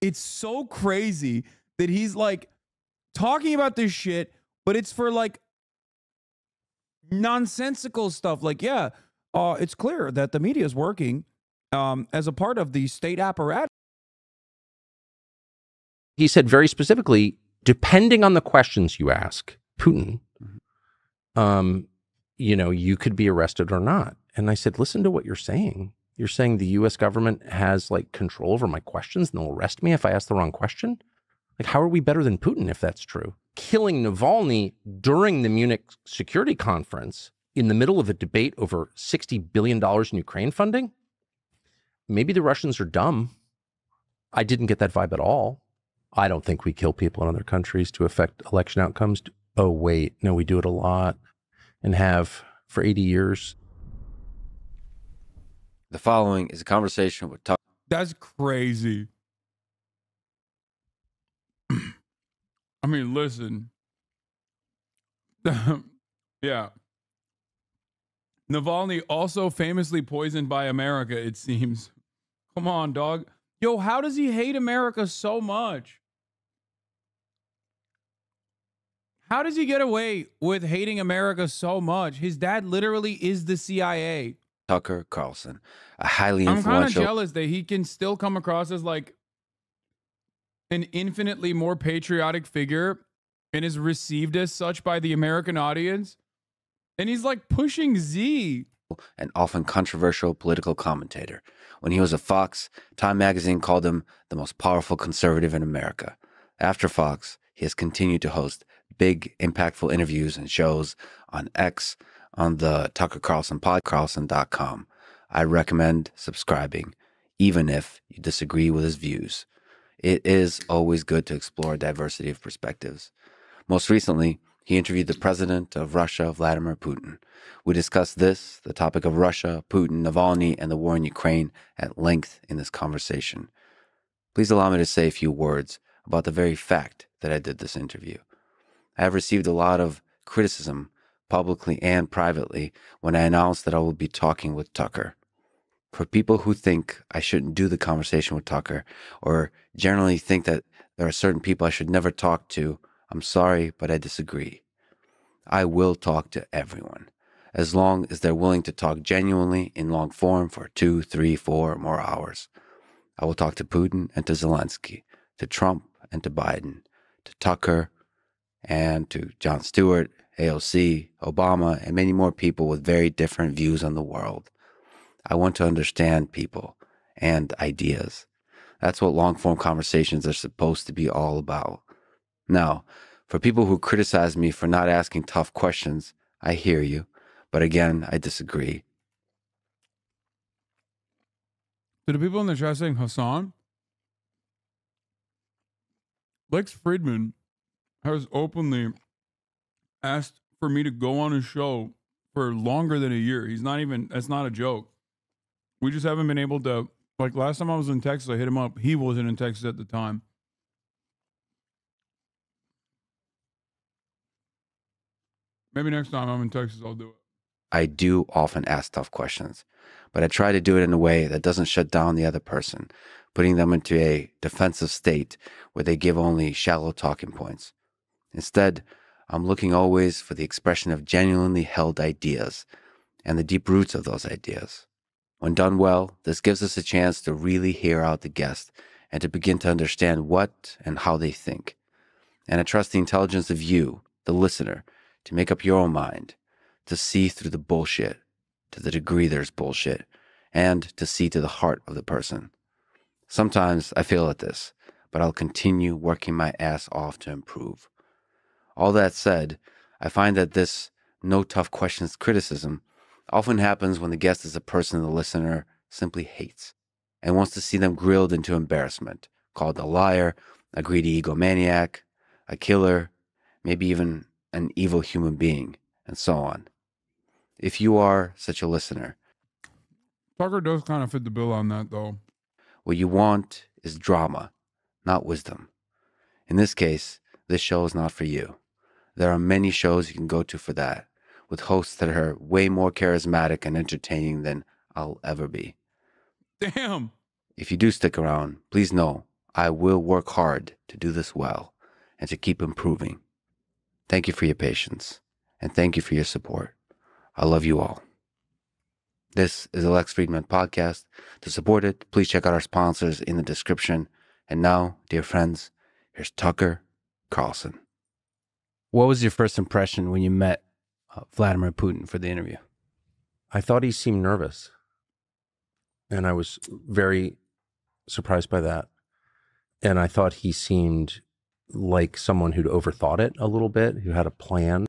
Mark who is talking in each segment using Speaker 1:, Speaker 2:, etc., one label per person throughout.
Speaker 1: It's so crazy that he's like talking about this shit, but it's for like nonsensical stuff. Like, yeah, it's clear that the media is working as a part of the state apparatus.
Speaker 2: He said very specifically, depending on the questions you ask Putin, you know, you could be arrested or not. And I said, listen to what you're saying. You're saying the U.S. government has like control over my questions and they'll arrest me if I ask the wrong question? Like, how are we better than Putin if that's true? Killing Navalny during the Munich Security Conference in the middle of a debate over $60 billion in Ukraine funding? Maybe the Russians are dumb. I didn't get that vibe at all. I don't think we kill people in other countries to affect election outcomes. Oh, wait. No, we do it a lot and have for 80 years.
Speaker 3: The following is a conversation with Tucker.
Speaker 1: That's crazy. I mean, listen. Yeah. Navalny also famously poisoned by America, it seems. Come on, dog. Yo, how does he hate America so much? How does he get away with hating America so much? His dad literally is the CIA.
Speaker 3: Tucker Carlson, a highly
Speaker 1: I'm
Speaker 3: influential...
Speaker 1: kind of jealous that he can still come across as like an infinitely more patriotic figure and is received as such by the American audience. And he's like pushing Z.
Speaker 3: An often controversial political commentator. When he was at Fox, Time magazine called him the most powerful conservative in America. After Fox, he has continued to host big, impactful interviews and shows on X, on the Tucker Carlson pod, Carlson.com. I recommend subscribing, even if you disagree with his views. It is always good to explore a diversity of perspectives. Most recently, he interviewed the president of Russia, Vladimir Putin. We discussed this, the topic of Russia, Putin, Navalny, and the war in Ukraine at length in this conversation. Please allow me to say a few words about the very fact that I did this interview. I have received a lot of criticism, publicly and privately, when I announced that I will be talking with Tucker. For people who think I shouldn't do the conversation with Tucker, or generally think that there are certain people I should never talk to, I'm sorry, but I disagree. I will talk to everyone, as long as they're willing to talk genuinely in long form for 2, 3, 4 or more hours. I will talk to Putin and to Zelensky, to Trump and to Biden, to Tucker and to Jon Stewart, AOC, Obama, and many more people with very different views on the world. I want to understand people and ideas. That's what long-form conversations are supposed to be all about. Now, for people who criticize me for not asking tough questions, I hear you, but again, I disagree.
Speaker 1: To the people in the chat saying Hasan, Lex Fridman has openly asked for me to go on his show for longer than a year. He's not even, that's not a joke. We just haven't been able to, like last time I was in Texas, I hit him up. He wasn't in Texas at the time. Maybe next time I'm in Texas, I'll do it.
Speaker 3: I do often ask tough questions, but I try to do it in a way that doesn't shut down the other person, putting them into a defensive state where they give only shallow talking points. Instead, I'm looking always for the expression of genuinely held ideas and the deep roots of those ideas. When done well, this gives us a chance to really hear out the guest and to begin to understand what and how they think. And I trust the intelligence of you, the listener, to make up your own mind, to see through the bullshit, to the degree there's bullshit, and to see to the heart of the person. Sometimes I fail at this, but I'll continue working my ass off to improve. All that said, I find that this no tough questions criticism often happens when the guest is a person the listener simply hates and wants to see them grilled into embarrassment, called a liar, a greedy egomaniac, a killer, maybe even an evil human being, and so on. If you are such a listener,
Speaker 1: Tucker does kind of fit the bill on that, though.
Speaker 3: What you want is drama, not wisdom. In this case, this show is not for you. There are many shows you can go to for that, with hosts that are way more charismatic and entertaining than I'll ever be.
Speaker 1: Damn.
Speaker 3: If you do stick around, please know I will work hard to do this well and to keep improving. Thank you for your patience, and thank you for your support. I love you all. This is the Lex Fridman podcast. To support it, please check out our sponsors in the description. And now, dear friends, here's Tucker Carlson. What was your first impression when you met Vladimir Putin for the interview?
Speaker 2: I thought he seemed nervous, and I was very surprised by that. And I thought he seemed like someone who'd overthought it a little bit, who had a plan.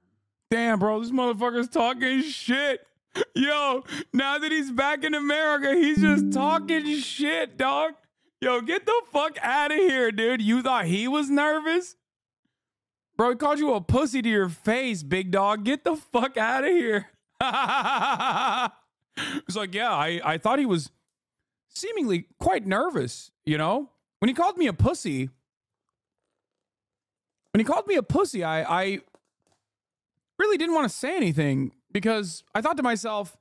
Speaker 1: Damn, bro, this motherfucker's talking shit. Yo, now that he's back in America, he's just talking shit, dog. Yo, get the fuck out of here, dude. You thought he was nervous? Bro, he called you a pussy to your face, big dog. Get the fuck out of here. It's like, yeah, I thought he was seemingly quite nervous, you know? When he called me a pussy, I really didn't want to say anything because I thought to myself,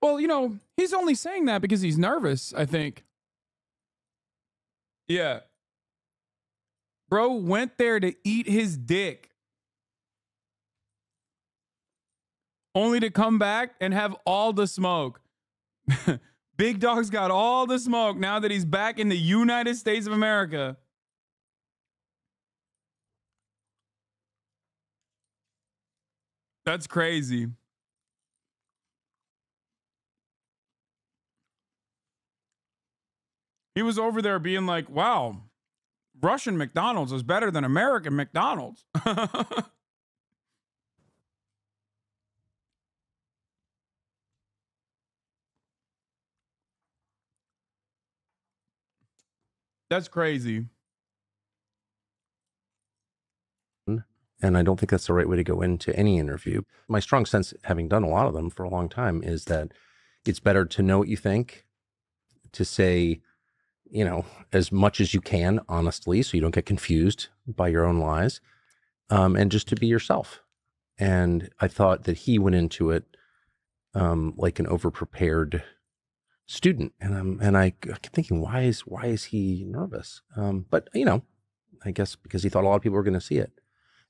Speaker 1: well, you know, he's only saying that because he's nervous, I think. Yeah. Bro went there to eat his dick, only to come back and have all the smoke. Big Dog's got all the smoke now that he's back in the United States of America. That's crazy. He was over there being like, wow, Russian McDonald's is better than American McDonald's. That's crazy.
Speaker 2: And I don't think that's the right way to go into any interview. My strong sense, having done a lot of them for a long time, is that it's better to know what you think, to say, you know, as much as you can, honestly, so you don't get confused by your own lies, and just to be yourself. And I thought that he went into it like an overprepared student, and I kept thinking, why is he nervous? But you know, I guess because he thought a lot of people were going to see it.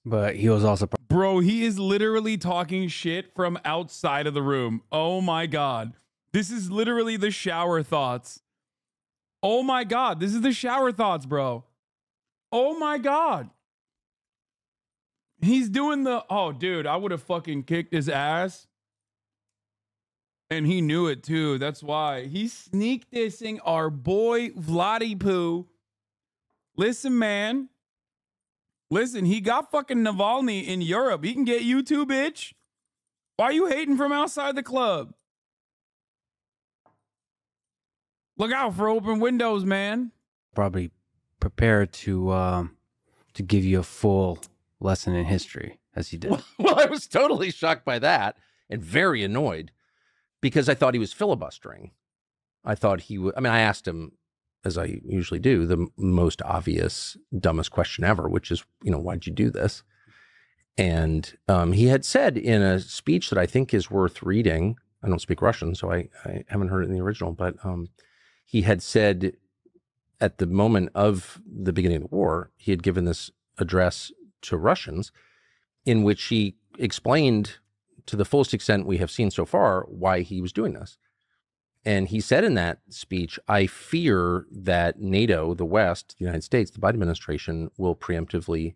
Speaker 3: But he was also...
Speaker 1: Bro, he is literally talking shit from outside of the room. Oh my God. This is literally the shower thoughts. Oh my God. This is the shower thoughts, bro. Oh my God. He's doing the... Oh, dude, I would have fucking kicked his ass. And he knew it too. That's why. He's sneak dissing our boy Vladdy Poo. Listen, man. Listen, he got fucking Navalny in Europe. He can get you too, bitch. Why are you hating from outside the club? Look out for open windows, man.
Speaker 3: Probably prepared to give you a full lesson in history, as he did.
Speaker 2: Well, I was totally shocked by that and very annoyed because I thought he was filibustering. I thought he would... I mean, I asked him, as I usually do, the most obvious, dumbest question ever, which is, you know, why'd you do this? And he had said in a speech that I think is worth reading, I don't speak Russian, so I haven't heard it in the original, but he had said at the moment of the beginning of the war, he had given this address to Russians in which he explained to the fullest extent we have seen so far why he was doing this. And he said in that speech, I fear that NATO, the West, the United States, the Biden administration will preemptively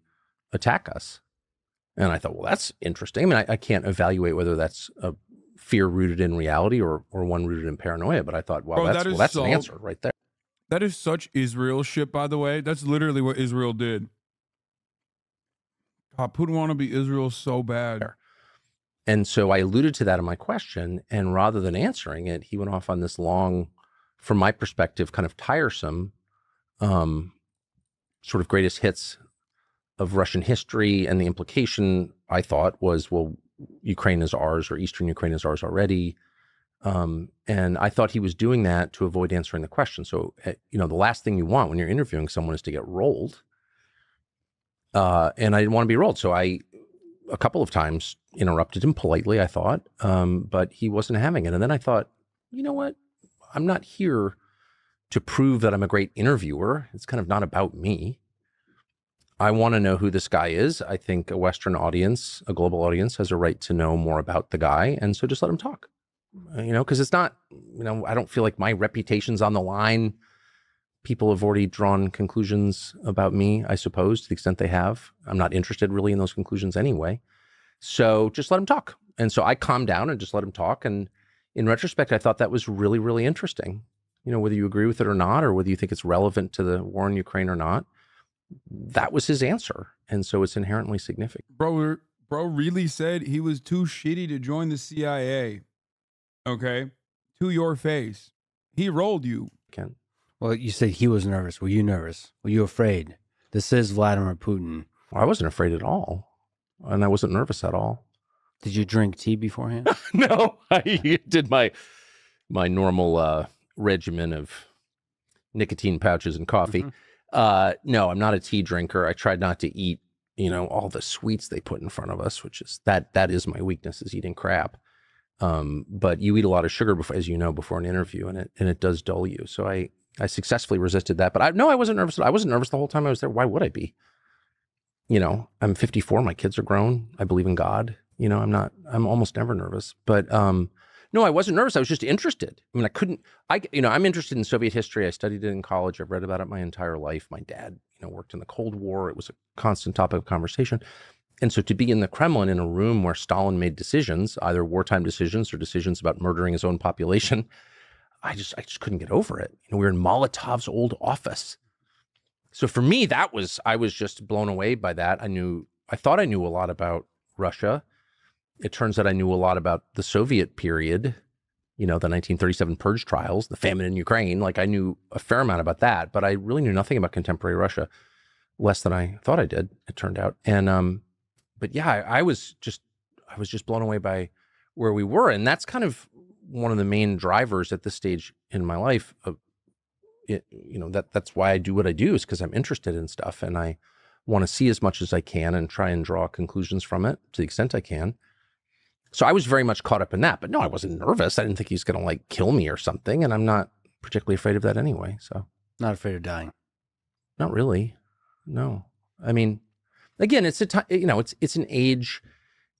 Speaker 2: attack us. And I thought, well, that's interesting. I mean, I can't evaluate whether that's a fear rooted in reality or one rooted in paranoia, but I thought, well, that's an answer right there.
Speaker 1: That is such Israel shit, by the way. That's literally what Israel did. God, Putin want to be Israel so bad.
Speaker 2: And so I alluded to that in my question, and rather than answering it, he went off on this long, from my perspective, kind of tiresome, sort of greatest hits of Russian history. And the implication, I thought, was, well, Ukraine is ours, or Eastern Ukraine is ours already. And I thought he was doing that to avoid answering the question. So, you know, the last thing you want when you're interviewing someone is to get rolled. And I didn't want to be rolled. So I, a couple of times, interrupted him politely, I thought, but he wasn't having it. And then I thought, you know what? I'm not here to prove that I'm a great interviewer. It's kind of not about me. I want to know who this guy is. I think a Western audience, a global audience, has a right to know more about the guy. And so just let him talk, because it's not, I don't feel like my reputation's on the line. People have already drawn conclusions about me, I suppose, to the extent they have. I'm not interested really in those conclusions anyway. So just let him talk. And so I calmed down and just let him talk. And in retrospect, I thought that was really, really interesting. Whether you agree with it or not, or whether you think it's relevant to the war in Ukraine or not, that was his answer. And so it's inherently significant.
Speaker 1: Bro really said he was too shitty to join the CIA. Okay? To your face. He rolled you.
Speaker 2: Ken.
Speaker 4: Well, you said he was nervous. Were you nervous? Were you afraid? This is Vladimir Putin.
Speaker 2: Well, I wasn't afraid at all. And I wasn't nervous at all.
Speaker 4: Did you drink tea beforehand?
Speaker 2: No, I did my normal regimen of nicotine pouches and coffee.
Speaker 4: Mm-hmm.
Speaker 2: No, I'm not a tea drinker. I tried not to eat, all the sweets they put in front of us, which is that is my weakness, is eating crap. But you eat a lot of sugar before, as you know, before an interview, and it does dull you. So I successfully resisted that. But I wasn't nervous. I wasn't nervous the whole time I was there. Why would I be? I'm 54. My kids are grown. I believe in God. I'm almost never nervous. But no, I wasn't nervous. I was just interested. I'm interested in Soviet history. I studied it in college. I've read about it my entire life. My dad, worked in the Cold War. It was a constant topic of conversation. And so to be in the Kremlin in a room where Stalin made decisions, either wartime decisions or decisions about murdering his own population, I just couldn't get over it. We were in Molotov's old office. So for me, I was just blown away by that. I thought I knew a lot about Russia. It turns out I knew a lot about the Soviet period, the 1937 purge trials, the famine in Ukraine. Like, I knew a fair amount about that, but I really knew nothing about contemporary Russia, less than I thought I did, it turned out. And, but yeah, I was just blown away by where we were. And that's kind of one of the main drivers at this stage in my life of it, that's why I do what I do, is because I'm interested in stuff and I want to see as much as I can and try and draw conclusions from it to the extent I can. So I was very much caught up in that, but no, I wasn't nervous. I didn't think he's going to kill me or something. And I'm not particularly afraid of that anyway. So
Speaker 4: Not afraid of dying.
Speaker 2: Not really. No. I mean, again, it's it's an age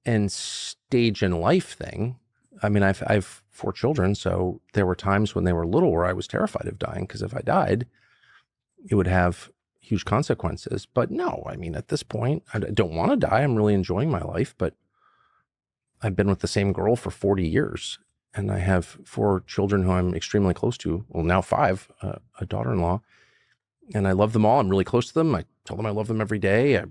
Speaker 2: and stage in life thing. I mean, I've 4 children, so there were times when they were little where I was terrified of dying, because if I died, it would have huge consequences. But no, I mean, at this point, I don't want to die. I'm really enjoying my life, but I've been with the same girl for 40 years, and I have 4 children who I'm extremely close to. Well, now 5, a daughter-in-law, and I love them all. I'm really close to them. I tell them I love them every day.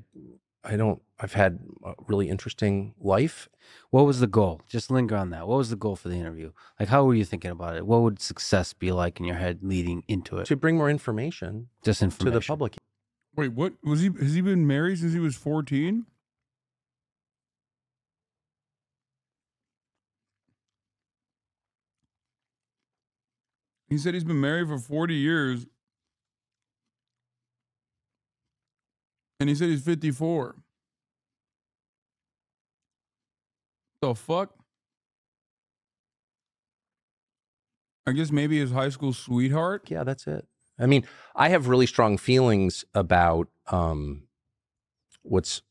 Speaker 2: I've had a really interesting life.
Speaker 4: What was the goal? Just linger on that. What was the goal for the interview? How were you thinking about it? What would success be like in your head leading into it?
Speaker 2: To bring more information,
Speaker 4: Just information
Speaker 2: to the public.
Speaker 1: Wait, what was he? Has he been married since he was 14? He said he's been married for 40 years. And he said he's 54. The fuck? I guess maybe his high school sweetheart?
Speaker 2: Yeah, that's it. I mean, I have really strong feelings about what's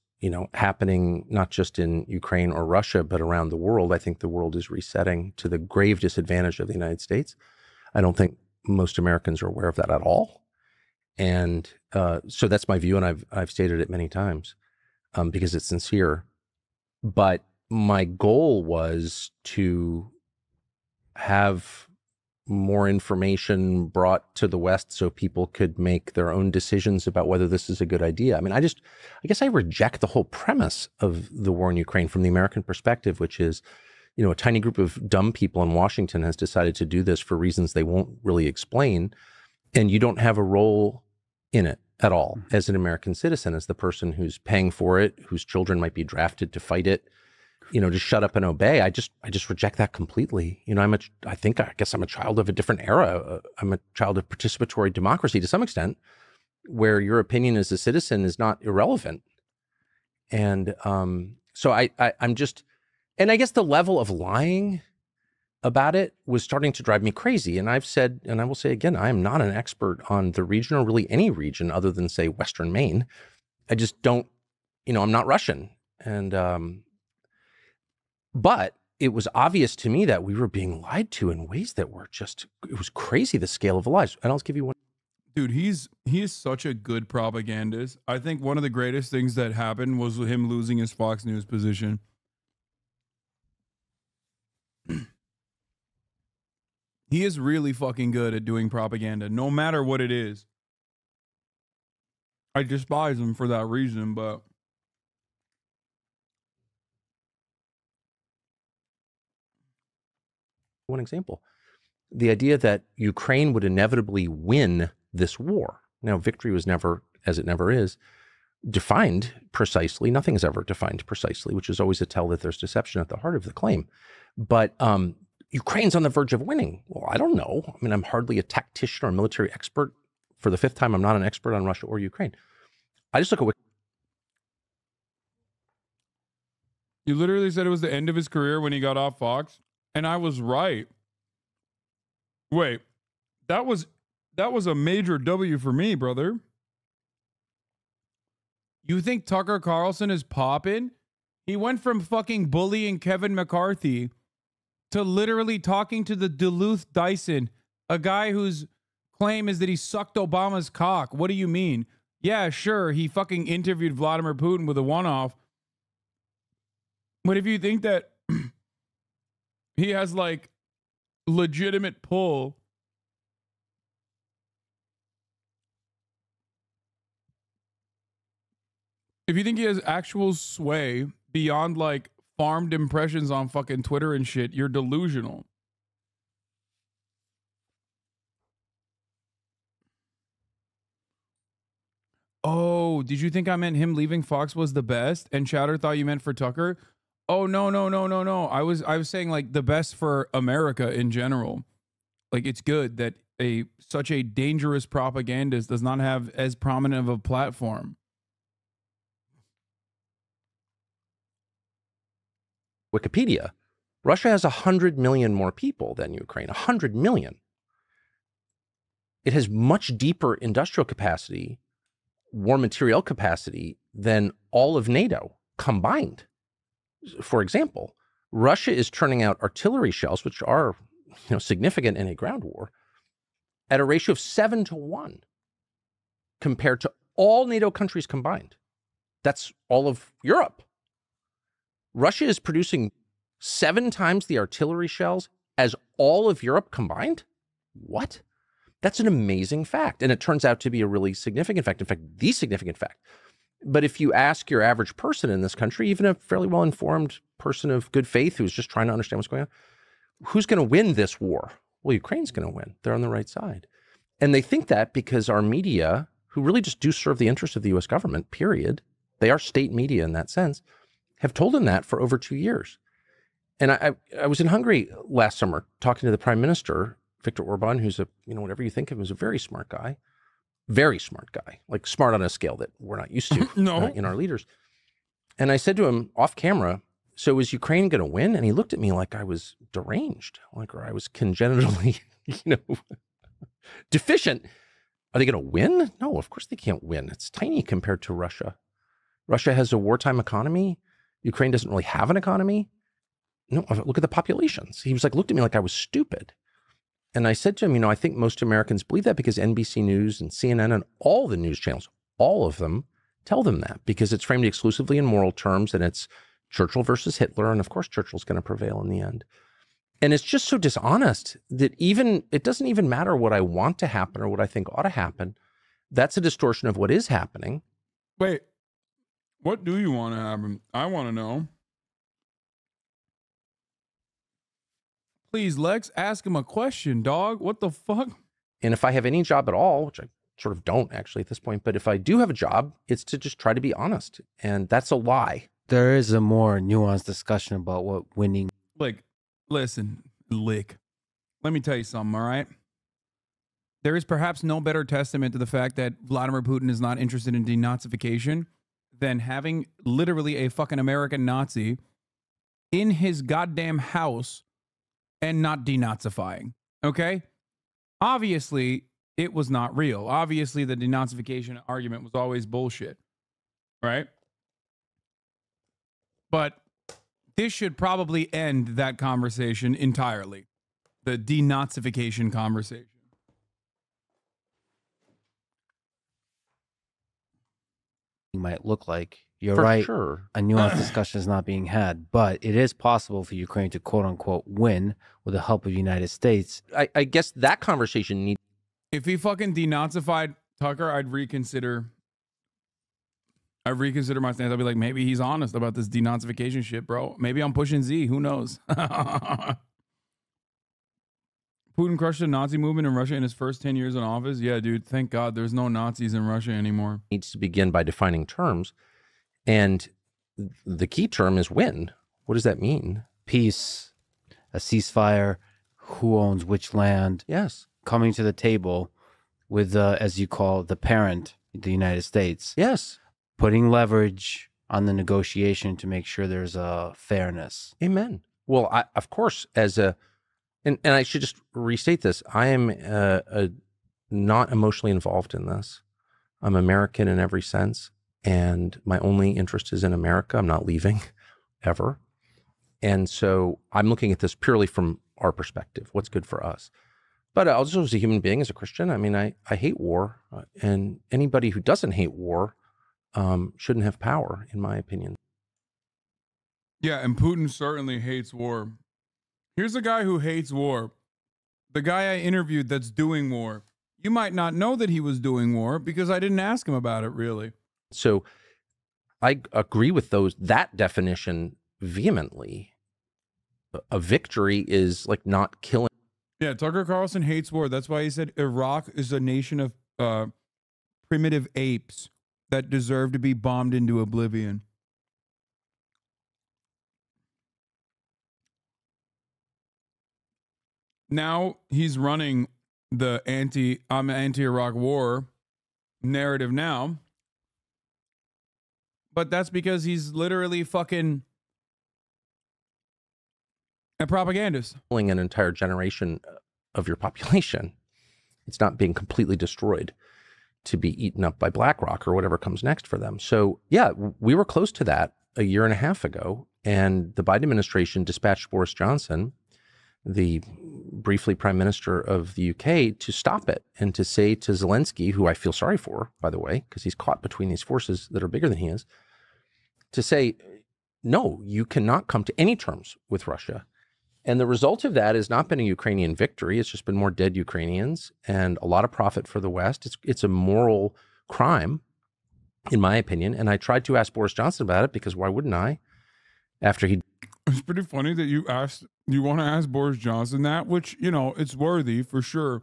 Speaker 2: happening not just in Ukraine or Russia, but around the world. I think the world is resetting to the grave disadvantage of the United States. I don't think most Americans are aware of that at all. And so that's my view, and I've stated it many times because it's sincere. But my goal was to have more information brought to the West so people could make their own decisions about whether this is a good idea. I mean, I guess I reject the whole premise of the war in Ukraine from the American perspective, which is, a tiny group of dumb people in Washington has decided to do this for reasons they won't really explain. And you don't have a role in it at all as an American citizen, as the person who's paying for it, whose children might be drafted to fight it, just shut up and obey. I just reject that completely. I guess I'm a child of a different era. I'm a child of participatory democracy to some extent, where your opinion as a citizen is not irrelevant. And so I'm just, and I guess the level of lying about it was starting to drive me crazy. And I've said, and I will say again, I am not an expert on the region or really any region other than, say, Western Maine. I just don't, I'm not Russian. And, but it was obvious to me that we were being lied to in ways that were just, it was crazy, the scale of the lies. And I'll just give you one.
Speaker 1: Dude, he is such a good propagandist. I think one of the greatest things that happened was him losing his Fox News position. He is really fucking good at doing propaganda, no matter what it is. I despise him for that reason, but
Speaker 2: one example, the idea that Ukraine would inevitably win this war. Now, victory was never, as it never is, defined precisely. Nothing is ever defined precisely, which is always a tell that there's deception at the heart of the claim. But Ukraine's on the verge of winning. Well, I don't know. I mean, I'm hardly a tactician or a military expert. For the fifth time, I'm not an expert on Russia or Ukraine. I just look at what
Speaker 1: you literally said it was the end of his career when he got off Fox, and I was right. Wait, that was a major W for me, brother. You think Tucker Carlson is popping? He went from fucking bullying Kevin McCarthy to literally talking to the Duluth Dyson, a guy whose claim is that he sucked Obama's cock. What do you mean? Yeah, sure, he fucking interviewed Vladimir Putin with a one-off. But if you think that he has like legitimate pull, if you think he has actual sway beyond like farmed impressions on fucking Twitter and shit, you're delusional. Oh, did you think I meant him leaving Fox was the best and Chatter thought you meant for Tucker? Oh, no. I was saying like the best for America in general. Like it's good that such a dangerous propagandist does not have as prominent of a platform.
Speaker 2: Wikipedia, Russia has 100 million more people than Ukraine, 100 million. It has much deeper industrial capacity, war material capacity than all of NATO combined. For example, Russia is turning out artillery shells, which are significant in a ground war, at a ratio of 7-1 compared to all NATO countries combined. That's all of Europe. Russia is producing 7 times the artillery shells as all of Europe combined? What? That's an amazing fact. And it turns out to be a really significant fact. In fact, the significant fact. But if you ask your average person in this country, even a fairly well-informed person of good faith who's just trying to understand what's going on, who's going to win this war? Well, Ukraine's going to win. They're on the right side. And they think that because our media, who really just do serve the interests of the U.S. government, period, they are state media in that sense, have told them that for over 2 years. And I was in Hungary last summer talking to the prime minister, Viktor Orban, who's whatever you think of him, is a very smart guy, like smart on a scale that we're not used to in our leaders. And I said to him off camera, so is Ukraine going to win? And he looked at me like I was deranged, or I was congenitally, deficient. Are they going to win? No, of course they can't win. It's tiny compared to Russia. Russia has a wartime economy. Ukraine doesn't really have an economy. No, look at the populations. He was like, looked at me like I was stupid. And I said to him, I think most Americans believe that because NBC News and CNN and all the news channels, all of them tell them that because it's framed exclusively in moral terms and it's Churchill versus Hitler. And of course, Churchill's going to prevail in the end. And it's just so dishonest that it doesn't even matter what I want to happen or what I think ought to happen. That's a distortion of what is happening.
Speaker 1: Wait. What do you want to happen? I want to know. Please, Lex, ask him a question, dog. What the fuck?
Speaker 2: And if I have any job at all, which I sort of don't actually at this point, but if I do have a job, it's to just try to be honest. And that's a lie.
Speaker 4: There is a more nuanced discussion about what winning.
Speaker 1: Like, listen, Lick. Let me tell you something, all right? There is perhaps no better testament to the fact that Vladimir Putin is not interested in denazification than having literally a fucking American Nazi in his goddamn house and not denazifying. Okay? Obviously, it was not real. Obviously, the denazification argument was always bullshit. Right? But this should probably end that conversation entirely. The denazification conversation.
Speaker 4: Might look like. You're
Speaker 2: For
Speaker 4: right.
Speaker 2: sure.
Speaker 4: A nuanced discussion is not being had, but it is possible for Ukraine to quote unquote win with the help of the United States.
Speaker 2: I guess that conversation needs.
Speaker 1: If he fucking denazified Tucker, I'd reconsider my stance. I'd be like, maybe he's honest about this denazification shit, bro. Maybe I'm pushing Z. Who knows? Putin crushed the Nazi movement in Russia in his first 10 years in office. Yeah, dude. Thank God there's no Nazis in Russia anymore.
Speaker 2: Needs to begin by defining terms. And the key term is win. What does that mean?
Speaker 4: Peace, a ceasefire, who owns which land,
Speaker 2: Yes.
Speaker 4: coming to the table with, as you call the parent, the United States,
Speaker 2: Yes.
Speaker 4: putting leverage on the negotiation to make sure there's a fairness.
Speaker 2: Amen. Well, of course, as a, and I should just restate this. I am not emotionally involved in this. I'm American in every sense. And my only interest is in America. I'm not leaving ever. And so I'm looking at this purely from our perspective, what's good for us. But also as a human being, as a Christian, I mean, I hate war. And anybody who doesn't hate war shouldn't have power, in my opinion.
Speaker 1: Yeah, and Putin certainly hates war. Here's a guy who hates war. The guy I interviewed that's doing war. You might not know that he was doing war because I didn't ask him about it, really.
Speaker 2: So I agree with that definition vehemently. A victory is like not killing.
Speaker 1: Yeah, Tucker Carlson hates war. That's why he said Iraq is a nation of primitive apes that deserve to be bombed into oblivion. Now he's running the anti-Iraq war narrative now. But that's because he's literally fucking a propagandist.
Speaker 2: Killing an entire generation of your population. It's not being completely destroyed to be eaten up by BlackRock or whatever comes next for them. So yeah, we were close to that a year and a half ago. And the Biden administration dispatched Boris Johnson, the briefly prime minister of the UK, to stop it and to say to Zelensky, who I feel sorry for, by the way, because he's caught between these forces that are bigger than he is, to say, no, you cannot come to any terms with Russia. And the result of that has not been a Ukrainian victory. It's just been more dead Ukrainians and a lot of profit for the West. It's a moral crime, in my opinion. And I tried to ask Boris Johnson about it because why wouldn't I? After he...
Speaker 1: It's pretty funny that you want to ask Boris Johnson that, which, you know, it's worthy for sure.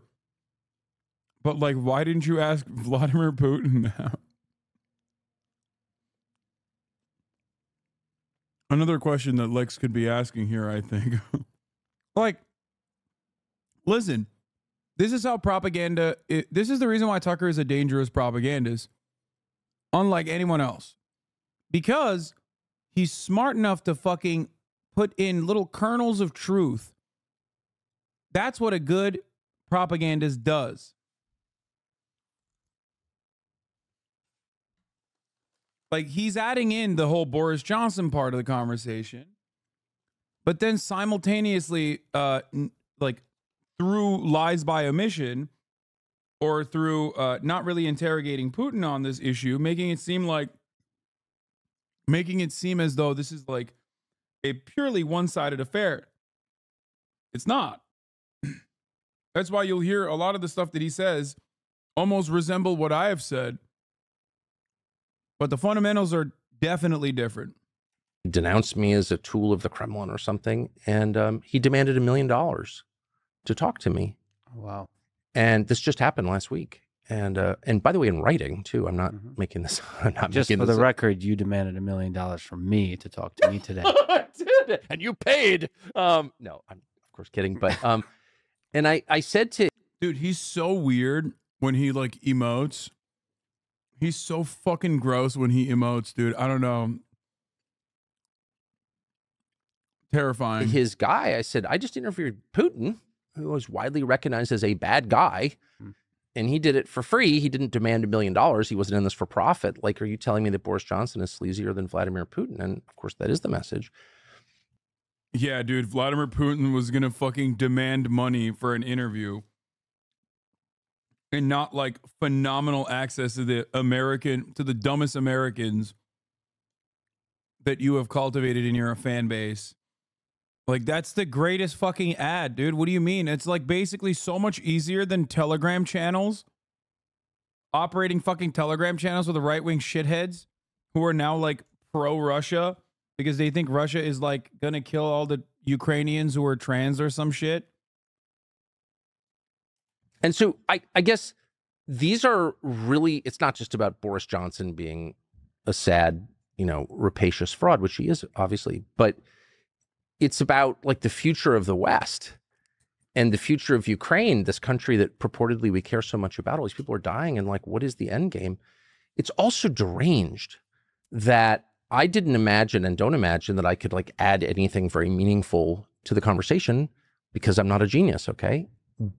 Speaker 1: But like, why didn't you ask Vladimir Putin that? Another question that Lex could be asking here, I think. Like, listen, this is how propaganda, this is the reason why Tucker is a dangerous propagandist, unlike anyone else. Because he's smart enough to fucking put in little kernels of truth. That's what a good propagandist does. Like, he's adding in the whole Boris Johnson part of the conversation, but then simultaneously, like through lies by omission or through not really interrogating Putin on this issue, making it seem as though this is like a purely one-sided affair. It's not. That's why you'll hear a lot of the stuff that he says almost resemble what I have said. But the fundamentals are definitely different.
Speaker 2: He denounced me as a tool of the Kremlin or something. And he demanded $1 million to talk to me.
Speaker 4: Wow.
Speaker 2: And this just happened last week. And by the way, in writing too, I'm not making this. I'm not
Speaker 4: Just
Speaker 2: making
Speaker 4: for
Speaker 2: this
Speaker 4: the
Speaker 2: up.
Speaker 4: record, you demanded $1 million from me to talk to me today.
Speaker 2: I did, and you paid. No, I'm of course kidding. But and I said to,
Speaker 1: Dude, he's so weird when he like emotes. He's so fucking gross when he emotes, dude. I don't know. terrifying.
Speaker 2: his guy, I said, I just interviewed Putin, who was widely recognized as a bad guy. And he did it for free. He didn't demand $1 million. He wasn't in this for profit. Like, are you telling me that Boris Johnson is sleazier than Vladimir Putin? And of course, that is the message.
Speaker 1: Yeah, dude, Vladimir Putin was going to fucking demand money for an interview and not like phenomenal access to the dumbest Americans that you have cultivated in your fan base. Like, that's the greatest fucking ad, dude. What do you mean? It's like basically so much easier than Telegram channels, operating fucking Telegram channels with the right-wing shitheads who are now like pro-Russia because they think Russia is like gonna kill all the Ukrainians who are trans or some shit.
Speaker 2: And so I guess these are really, it's not just about Boris Johnson being a sad, rapacious fraud, which he is obviously, but it's about like the future of the West and the future of Ukraine, this country that purportedly we care so much about. All these people are dying, and like, what is the end game? It's also deranged that I didn't imagine and don't imagine that I could like add anything very meaningful to the conversation because I'm not a genius, okay?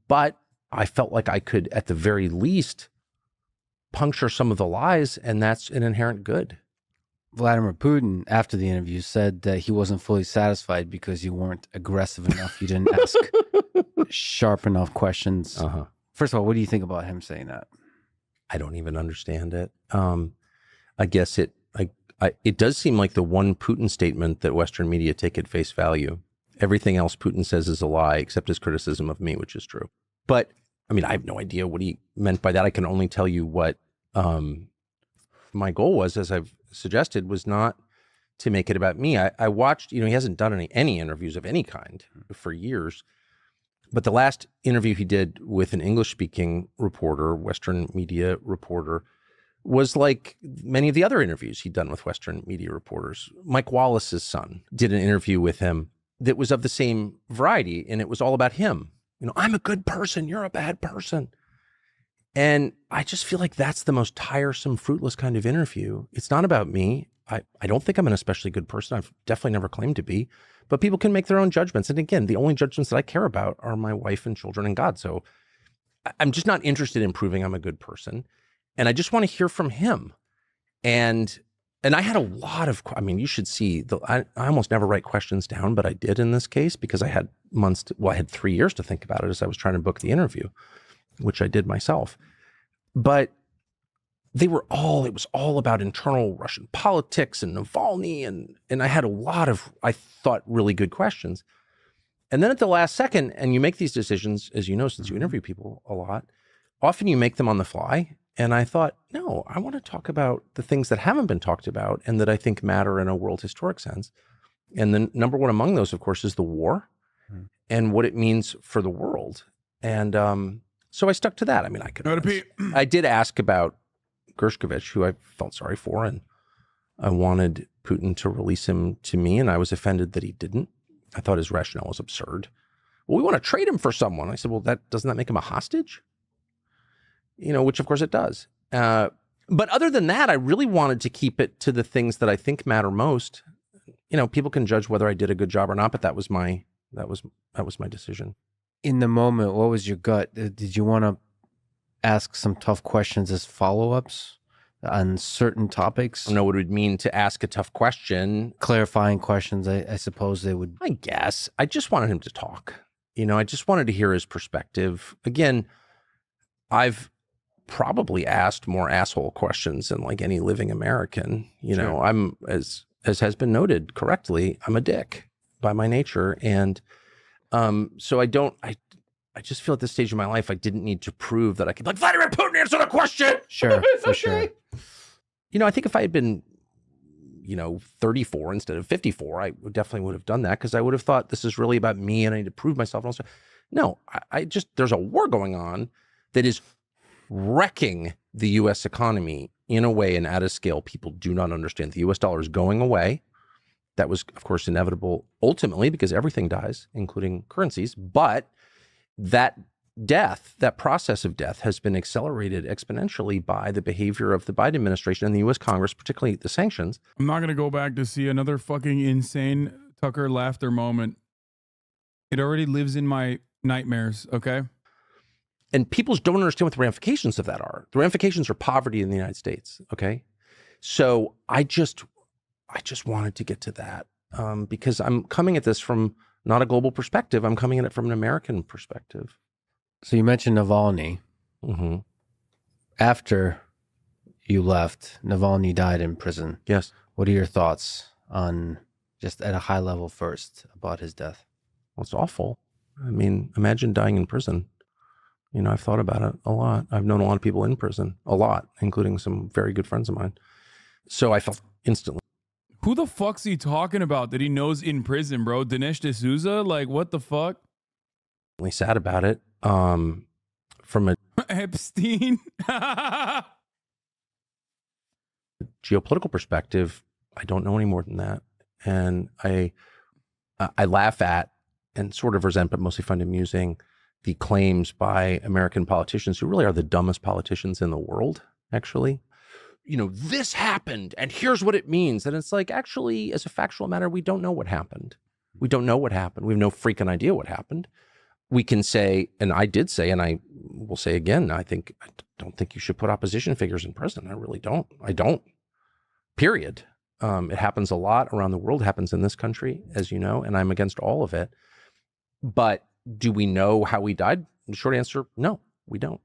Speaker 2: But I felt like I could, at the very least, puncture some of the lies, and that's an inherent good.
Speaker 4: Vladimir Putin, after the interview, said that he wasn't fully satisfied because you weren't aggressive enough. You didn't ask sharp enough questions. First of all, what do you think about him saying that?
Speaker 2: I don't even understand it. I guess it does seem like the one Putin statement that Western media take at face value. Everything else Putin says is a lie, except his criticism of me, which is true. But I mean, I have no idea what he meant by that. I can only tell you what my goal was, as I've suggested, was not to make it about me. I watched, he hasn't done any interviews of any kind for years. But the last interview he did with an English-speaking reporter, Western media reporter, was like many of the other interviews he'd done with Western media reporters. Mike Wallace's son did an interview with him that was of the same variety, and it was all about him. I'm a good person, you're a bad person. And I just feel like that's the most tiresome, fruitless kind of interview. It's not about me. I don't think I'm an especially good person. I've definitely never claimed to be. But people can make their own judgments. And again, the only judgments that I care about are my wife and children and God. So I'm just not interested in proving I'm a good person. And I just want to hear from him. And I had a lot of, you should see, I almost never write questions down, but I did in this case because I had I had 3 years to think about it as I was trying to book the interview, which I did myself. But it was all about internal Russian politics and Navalny. And I had a lot of, I thought, really good questions. And then at the last second, and you make these decisions, as you know, since you interview people a lot, often you make them on the fly. And I thought, no, I want to talk about the things that haven't been talked about and that I think matter in a world historic sense. And the number one among those, of course, is the war and what it means for the world. And so I stuck to that. I did ask about Gershkovich, who I felt sorry for, and I wanted Putin to release him to me, and I was offended that he didn't. I thought his rationale was absurd. Well, we want to trade him for someone. I said, well, doesn't that make him a hostage? Which of course it does. But other than that, I really wanted to keep it to the things that I think matter most. People can judge whether I did a good job or not, but that was my decision.
Speaker 4: In the moment, what was your gut? Did you want to ask some tough questions as follow-ups on certain topics?
Speaker 2: I don't know what it would mean to ask a tough question.
Speaker 4: Clarifying questions, I suppose they would.
Speaker 2: I guess. I just wanted him to talk. I just wanted to hear his perspective. Again, I've probably asked more asshole questions than like any living American. Sure. I'm, as has been noted correctly, I'm a dick by my nature. And so I just feel at this stage of my life, I didn't need to prove that I could, like, Vladimir Putin, answer the question.
Speaker 4: Sure, for sure.
Speaker 2: I think if I had been, 34 instead of 54, I definitely would have done that because I would have thought this is really about me and I need to prove myself. And also, no, there's a war going on that is wrecking the U.S. economy in a way and at a scale people do not understand. The U.S. dollar is going away. That was, of course, inevitable ultimately because everything dies, including currencies. But that process of death has been accelerated exponentially by the behavior of the Biden administration and the U.S. Congress, particularly the sanctions.
Speaker 1: I'm not going to go back to see another fucking insane Tucker laughter moment. It already lives in my nightmares, okay?
Speaker 2: And people don't understand what the ramifications of that are. The ramifications are poverty in the United States, okay? So I just wanted to get to that because I'm coming at this from not a global perspective. I'm coming at it from an American perspective.
Speaker 4: So you mentioned Navalny.
Speaker 2: Mm-hmm.
Speaker 4: After you left, Navalny died in prison.
Speaker 2: Yes.
Speaker 4: What are your thoughts on, just at a high level first, about his death?
Speaker 2: Well, it's awful. I mean, imagine dying in prison. You know, I've thought about it a lot. I've known a lot of people in prison, a lot, including some very good friends of mine. So I felt instantly.
Speaker 1: Who the fuck's he talking about that he knows in prison, bro? Dinesh D'Souza? Like, what the fuck?
Speaker 2: Sad about it. From a
Speaker 1: Epstein?
Speaker 2: geopolitical perspective, I don't know any more than that. And I laugh at and sort of resent, but mostly find amusing, the claims by American politicians who really are the dumbest politicians in the world, actually. You know, this happened and here's what it means. And it's like, actually, as a factual matter, we don't know what happened. We don't know what happened. We have no freaking idea what happened. We can say, and I did say, and I will say again, I don't think you should put opposition figures in prison. I really don't. I don't. Period. It happens a lot around the world. It happens in this country, as you know, and I'm against all of it. But do we know how he died? The short answer, no, we don't.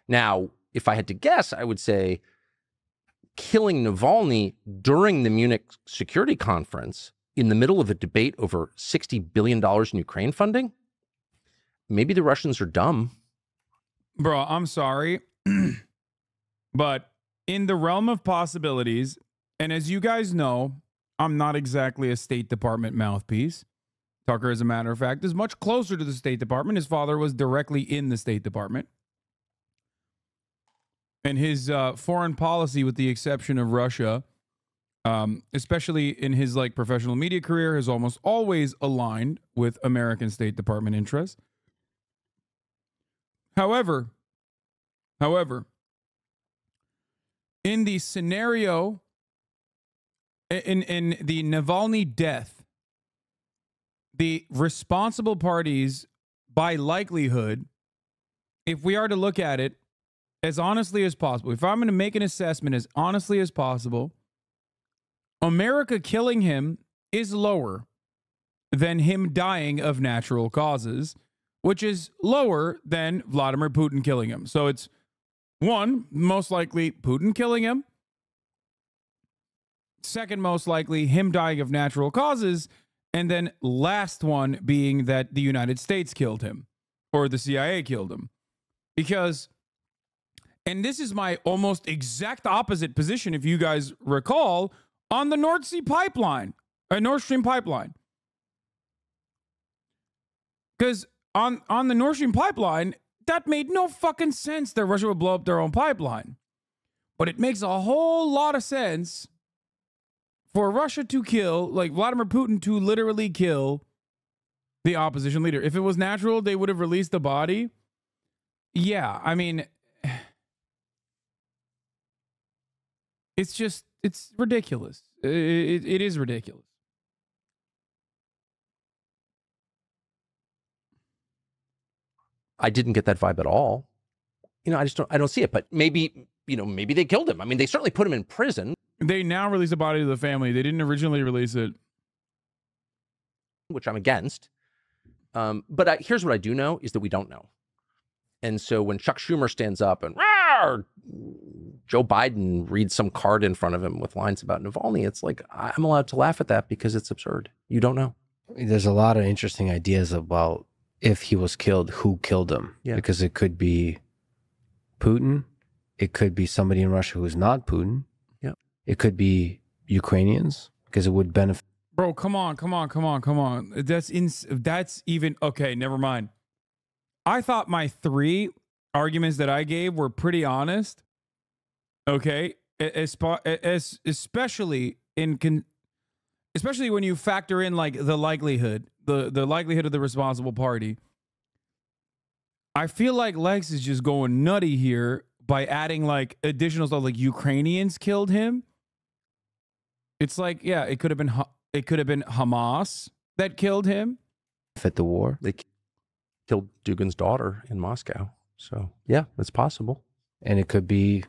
Speaker 2: Now, if I had to guess, I would say killing Navalny during the Munich Security Conference in the middle of a debate over $60 billion in Ukraine funding, maybe the Russians are dumb.
Speaker 1: Bro, I'm sorry. But in the realm of possibilities, and as you guys know, I'm not exactly a State Department mouthpiece. Tucker, as a matter of fact, is much closer to the State Department. His father was directly in the State Department. And his foreign policy, with the exception of Russia, especially in his professional media career, has almost always aligned with American State Department interests. However, in the scenario, in the Navalny death, the responsible parties, by likelihood, if we are to look at it as honestly as possible, if I'm going to make an assessment as honestly as possible, America killing him is lower than him dying of natural causes, which is lower than Vladimir Putin killing him. So it's one, most likely Putin killing him. Second, most likely him dying of natural causes. And then last one being that the United States killed him or the CIA killed him. Because, and this is my almost exact opposite position, if you guys recall, on the Nord Stream pipeline. Because on the Nord Stream pipeline, that made no fucking sense that Russia would blow up their own pipeline. But it makes a whole lot of sense for Russia to kill, Vladimir Putin to literally kill the opposition leader. If it was natural, they would have released the body. Yeah, I mean, it's ridiculous. It is ridiculous.
Speaker 2: I didn't get that vibe at all. You know, I don't see it, but maybe they killed him. I mean, they certainly put him in prison.
Speaker 1: They now release the body to the family. They didn't originally release it.
Speaker 2: Which I'm against. But here's what I do know is that we don't know. And so when Chuck Schumer stands up and Joe Biden reads some card in front of him with lines about Navalny, it's like, I'm allowed to laugh at that because it's absurd. You don't know.
Speaker 4: There's a lot of interesting ideas about if he was killed, who killed him.
Speaker 2: Yeah.
Speaker 4: Because it could be Putin. It could be somebody in Russia who's not Putin.
Speaker 2: Yeah.
Speaker 4: It could be Ukrainians because it would benefit.
Speaker 1: Bro, come on. That's even, okay, never mind. I thought my 3 arguments that I gave were pretty honest. Okay? Especially when you factor in the likelihood, the likelihood of the responsible party. I feel like Lex is just going nutty here by adding additional stuff, Ukrainians killed him. It's yeah, it could have been it could have been Hamas that killed him.
Speaker 4: Fit the war.
Speaker 2: They killed Dugin's daughter in Moscow. So, yeah, it's possible.
Speaker 4: And it could be,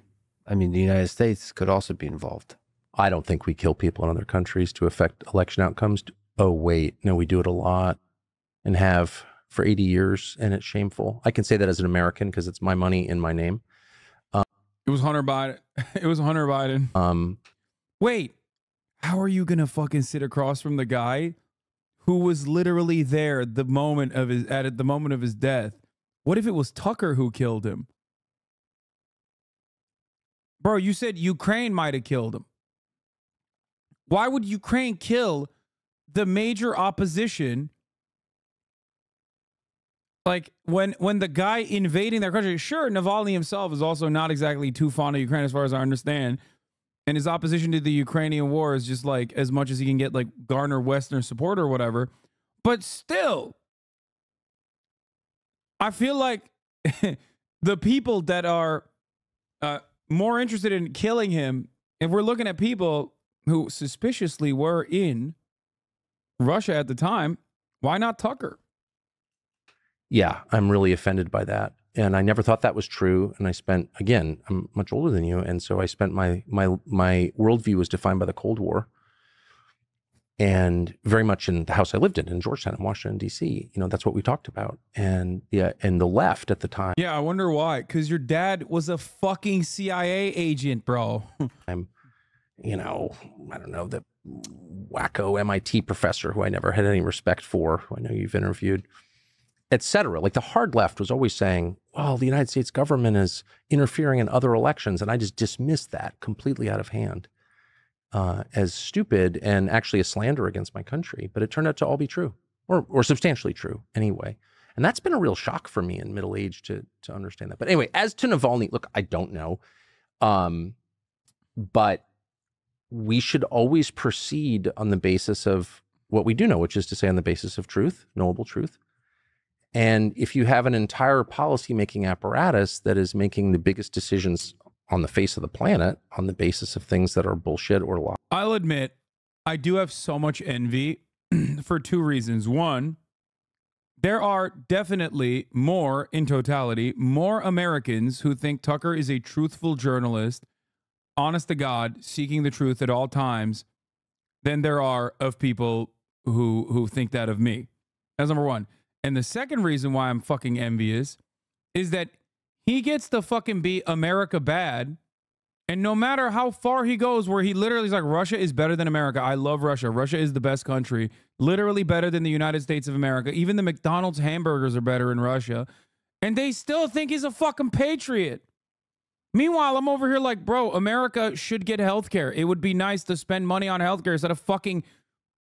Speaker 4: I mean, the United States could also be involved.
Speaker 2: I don't think we kill people in other countries to affect election outcomes. Oh, wait. No, we do it a lot and have for 80 years, and it's shameful. I can say that as an American because it's my money in my name.
Speaker 1: It was Hunter Biden. It was Hunter Biden. Wait, how are you going to fucking sit across from the guy who was literally there at the moment of his death? What if it was Tucker who killed him? Bro, you said Ukraine might have killed him. Why would Ukraine kill the major opposition? Like, when the guy invading their country, sure, Navalny himself is also not exactly too fond of Ukraine as far as I understand. And his opposition to the Ukrainian war is just like as much as he can get, like, garner Western support or whatever. But still, I feel like the people that are more interested in killing him, if we're looking at people who suspiciously were in Russia at the time, why not Tucker?
Speaker 2: Yeah, I'm really offended by that. And I never thought that was true. And I spent, again, I'm much older than you. And so I spent my worldview was defined by the Cold War. And very much in the house I lived in Georgetown, in Washington, D.C., you know, that's what we talked about. And yeah, and the left at the time.
Speaker 1: Yeah, I wonder why. Because your dad was a fucking CIA agent, bro.
Speaker 2: I'm, you know, I don't know, the wacko MIT professor who I never had any respect for, who I know you've interviewed, etc. Like the hard left was always saying, well, the United States government is interfering in other elections. And I just dismissed that completely out of hand as stupid and actually a slander against my country. But it turned out to all be true, or substantially true anyway. And that's been a real shock for me in middle age to understand that. But anyway, as to Navalny, look, I don't know. But we should always proceed on the basis of what we do know, which is to say on the basis of truth, knowable truth. And if you have an entire policymaking apparatus that is making the biggest decisions on the face of the planet on the basis of things that are bullshit or lies.
Speaker 1: I'll admit, I do have so much envy for two reasons. One, there are definitely more, in totality, more Americans who think Tucker is a truthful journalist, honest to God, seeking the truth at all times, than there are of people who think that of me. That's number one. And the second reason why I'm fucking envious is that he gets to fucking be America bad. And no matter how far he goes, where he literally is like, Russia is better than America. I love Russia. Russia is the best country. Literally better than the United States of America. Even the McDonald's hamburgers are better in Russia. And they still think he's a fucking patriot. Meanwhile, I'm over here like, bro, America should get healthcare. It would be nice to spend money on healthcare instead of fucking,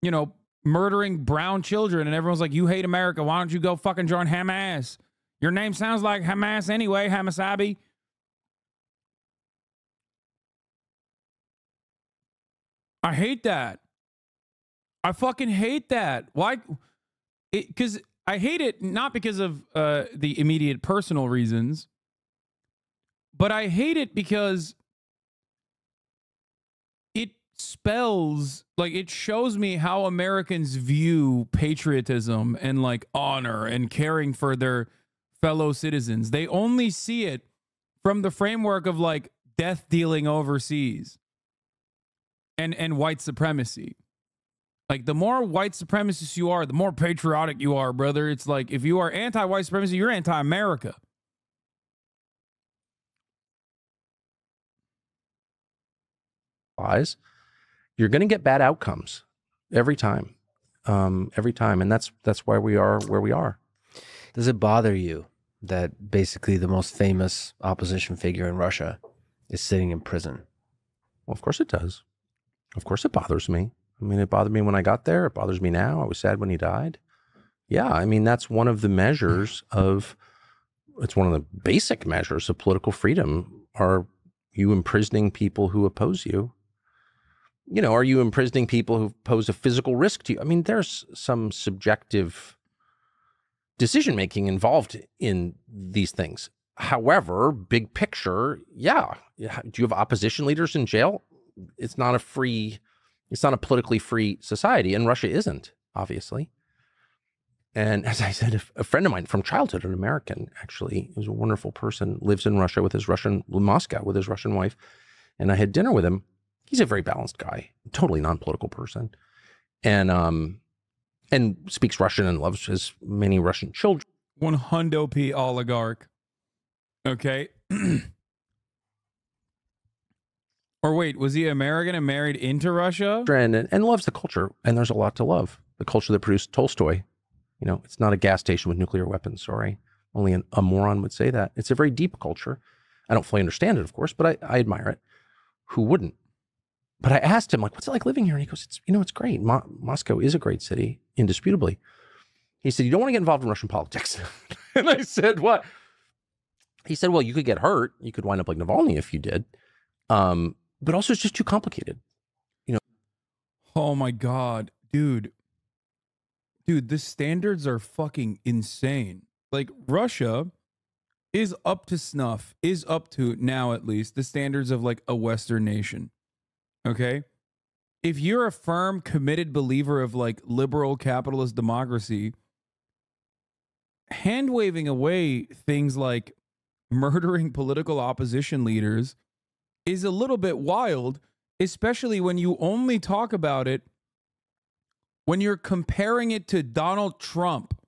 Speaker 1: you know, murdering brown children. And everyone's like, you hate America. Why don't you go fucking join Hamas? Your name sounds like Hamas anyway, HasanAbi. I hate that. I fucking hate that. Why? Because I hate it not because of the immediate personal reasons, but I hate it because it spells, like, it shows me how Americans view patriotism and like honor and caring for their fellow citizens. They only see it from the framework of like death dealing overseas and white supremacy. Like, the more white supremacist you are, the more patriotic you are, brother. It's like, if you are anti-white supremacy, you're anti-America.
Speaker 2: You're going to get bad outcomes every time, and that's why we are where we are.
Speaker 4: Does it bother you that basically the most famous opposition figure in Russia is sitting in prison?
Speaker 2: Well, of course it does. Of course it bothers me. I mean, it bothered me when I got there. It bothers me now. I was sad when he died. Yeah, I mean, that's one of the measures of, it's one of the basic measures of political freedom. Are you imprisoning people who oppose you? You know, are you imprisoning people who pose a physical risk to you? I mean, there's some subjective decision-making involved in these things. However, big picture, yeah. Do you have opposition leaders in jail? It's not a free It's not a politically free society, and Russia isn't, obviously. And as I said, a friend of mine from childhood, an American, actually, who's a wonderful person, lives in Russia with his Moscow with his Russian wife. And I had dinner with him. He's a very balanced guy, totally non-political person. And speaks Russian and loves his many Russian children.
Speaker 1: 100p oligarch. Okay. Or wait, was he American and married into Russia?
Speaker 2: And loves the culture. And there's a lot to love. The culture that produced Tolstoy. You know, it's not a gas station with nuclear weapons. Sorry. Only a moron would say that. It's a very deep culture. I don't fully understand it, of course, but I admire it. Who wouldn't? But I asked him, like, what's it like living here? And he goes, it's great. Moscow is a great city, indisputably. He said, you don't want to get involved in Russian politics. And I said, what? He said, well, you could get hurt. You could wind up like Navalny if you did. But also it's just too complicated. You know.
Speaker 1: Oh my God, dude. Dude, the standards are fucking insane. Like, Russia is up to snuff, is up to, now at least, the standards of like a Western nation. Okay? If you're a firm, committed believer of like liberal capitalist democracy, hand waving away things like murdering political opposition leaders is a little bit wild, especially when you only talk about it when you're comparing it to Donald Trump,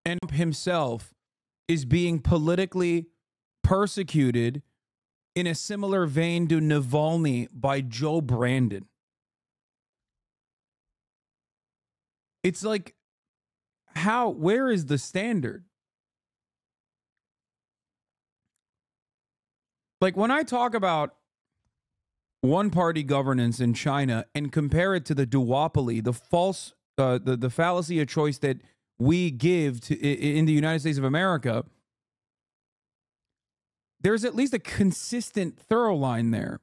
Speaker 1: and himself is being politically persecuted in a similar vein to Navalny by Joe Brandon. It's like, where is the standard? Like, when I talk about one-party governance in China and compare it to the duopoly, the false, the fallacy of choice that we give to in the United States of America, there's at least a consistent thorough line there.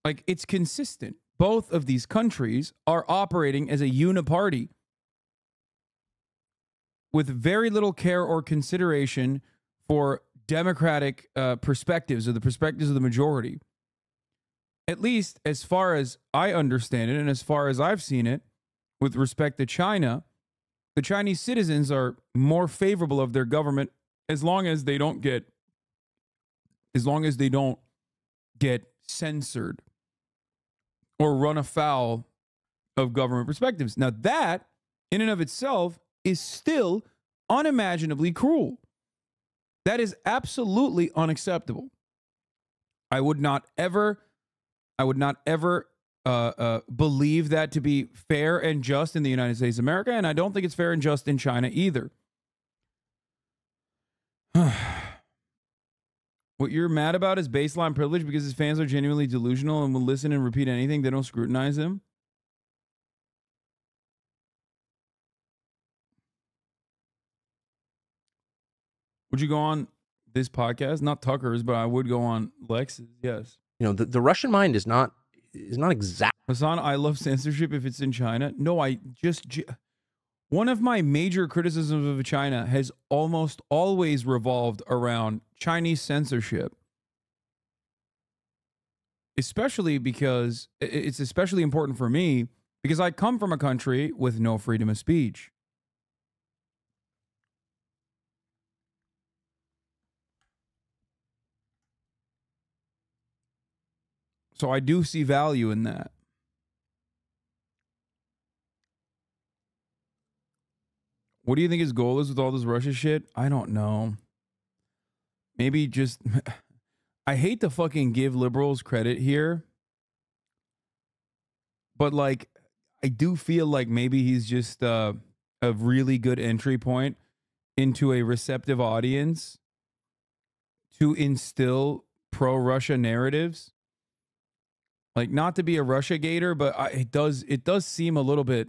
Speaker 1: Like, it's consistent. Both of these countries are operating as a uniparty with very little care or consideration for democratic perspectives, or the perspectives of the majority. At least as far as I understand it, and as far as I've seen it, with respect to China, the Chinese citizens are more favorable of their government as long as they don't get censored or run afoul of government perspectives. Now that, in and of itself, is still unimaginably cruel. That is absolutely unacceptable. I would not ever believe that to be fair and just in the United States of America, and I don't think it's fair and just in China either. What you're mad about is baseline privilege because his fans are genuinely delusional and will listen and repeat anything. They don't scrutinize him. Would you go on this podcast? Not Tucker's, but I would go on Lex's. Yes.
Speaker 2: You know, the Russian mind is not exact.
Speaker 1: Hasan, I love censorship if it's in China. No, one of my major criticisms of China has almost always revolved around Chinese censorship. Especially because it's especially important for me because I come from a country with no freedom of speech. So I do see value in that. What do you think his goal is with all this Russia shit? I don't know. Maybe just... I hate to fucking give liberals credit here. But, like, I do feel like maybe he's just a really good entry point into a receptive audience to instill pro-Russia narratives. Like, not to be a Russia-gator, but it does seem a little bit...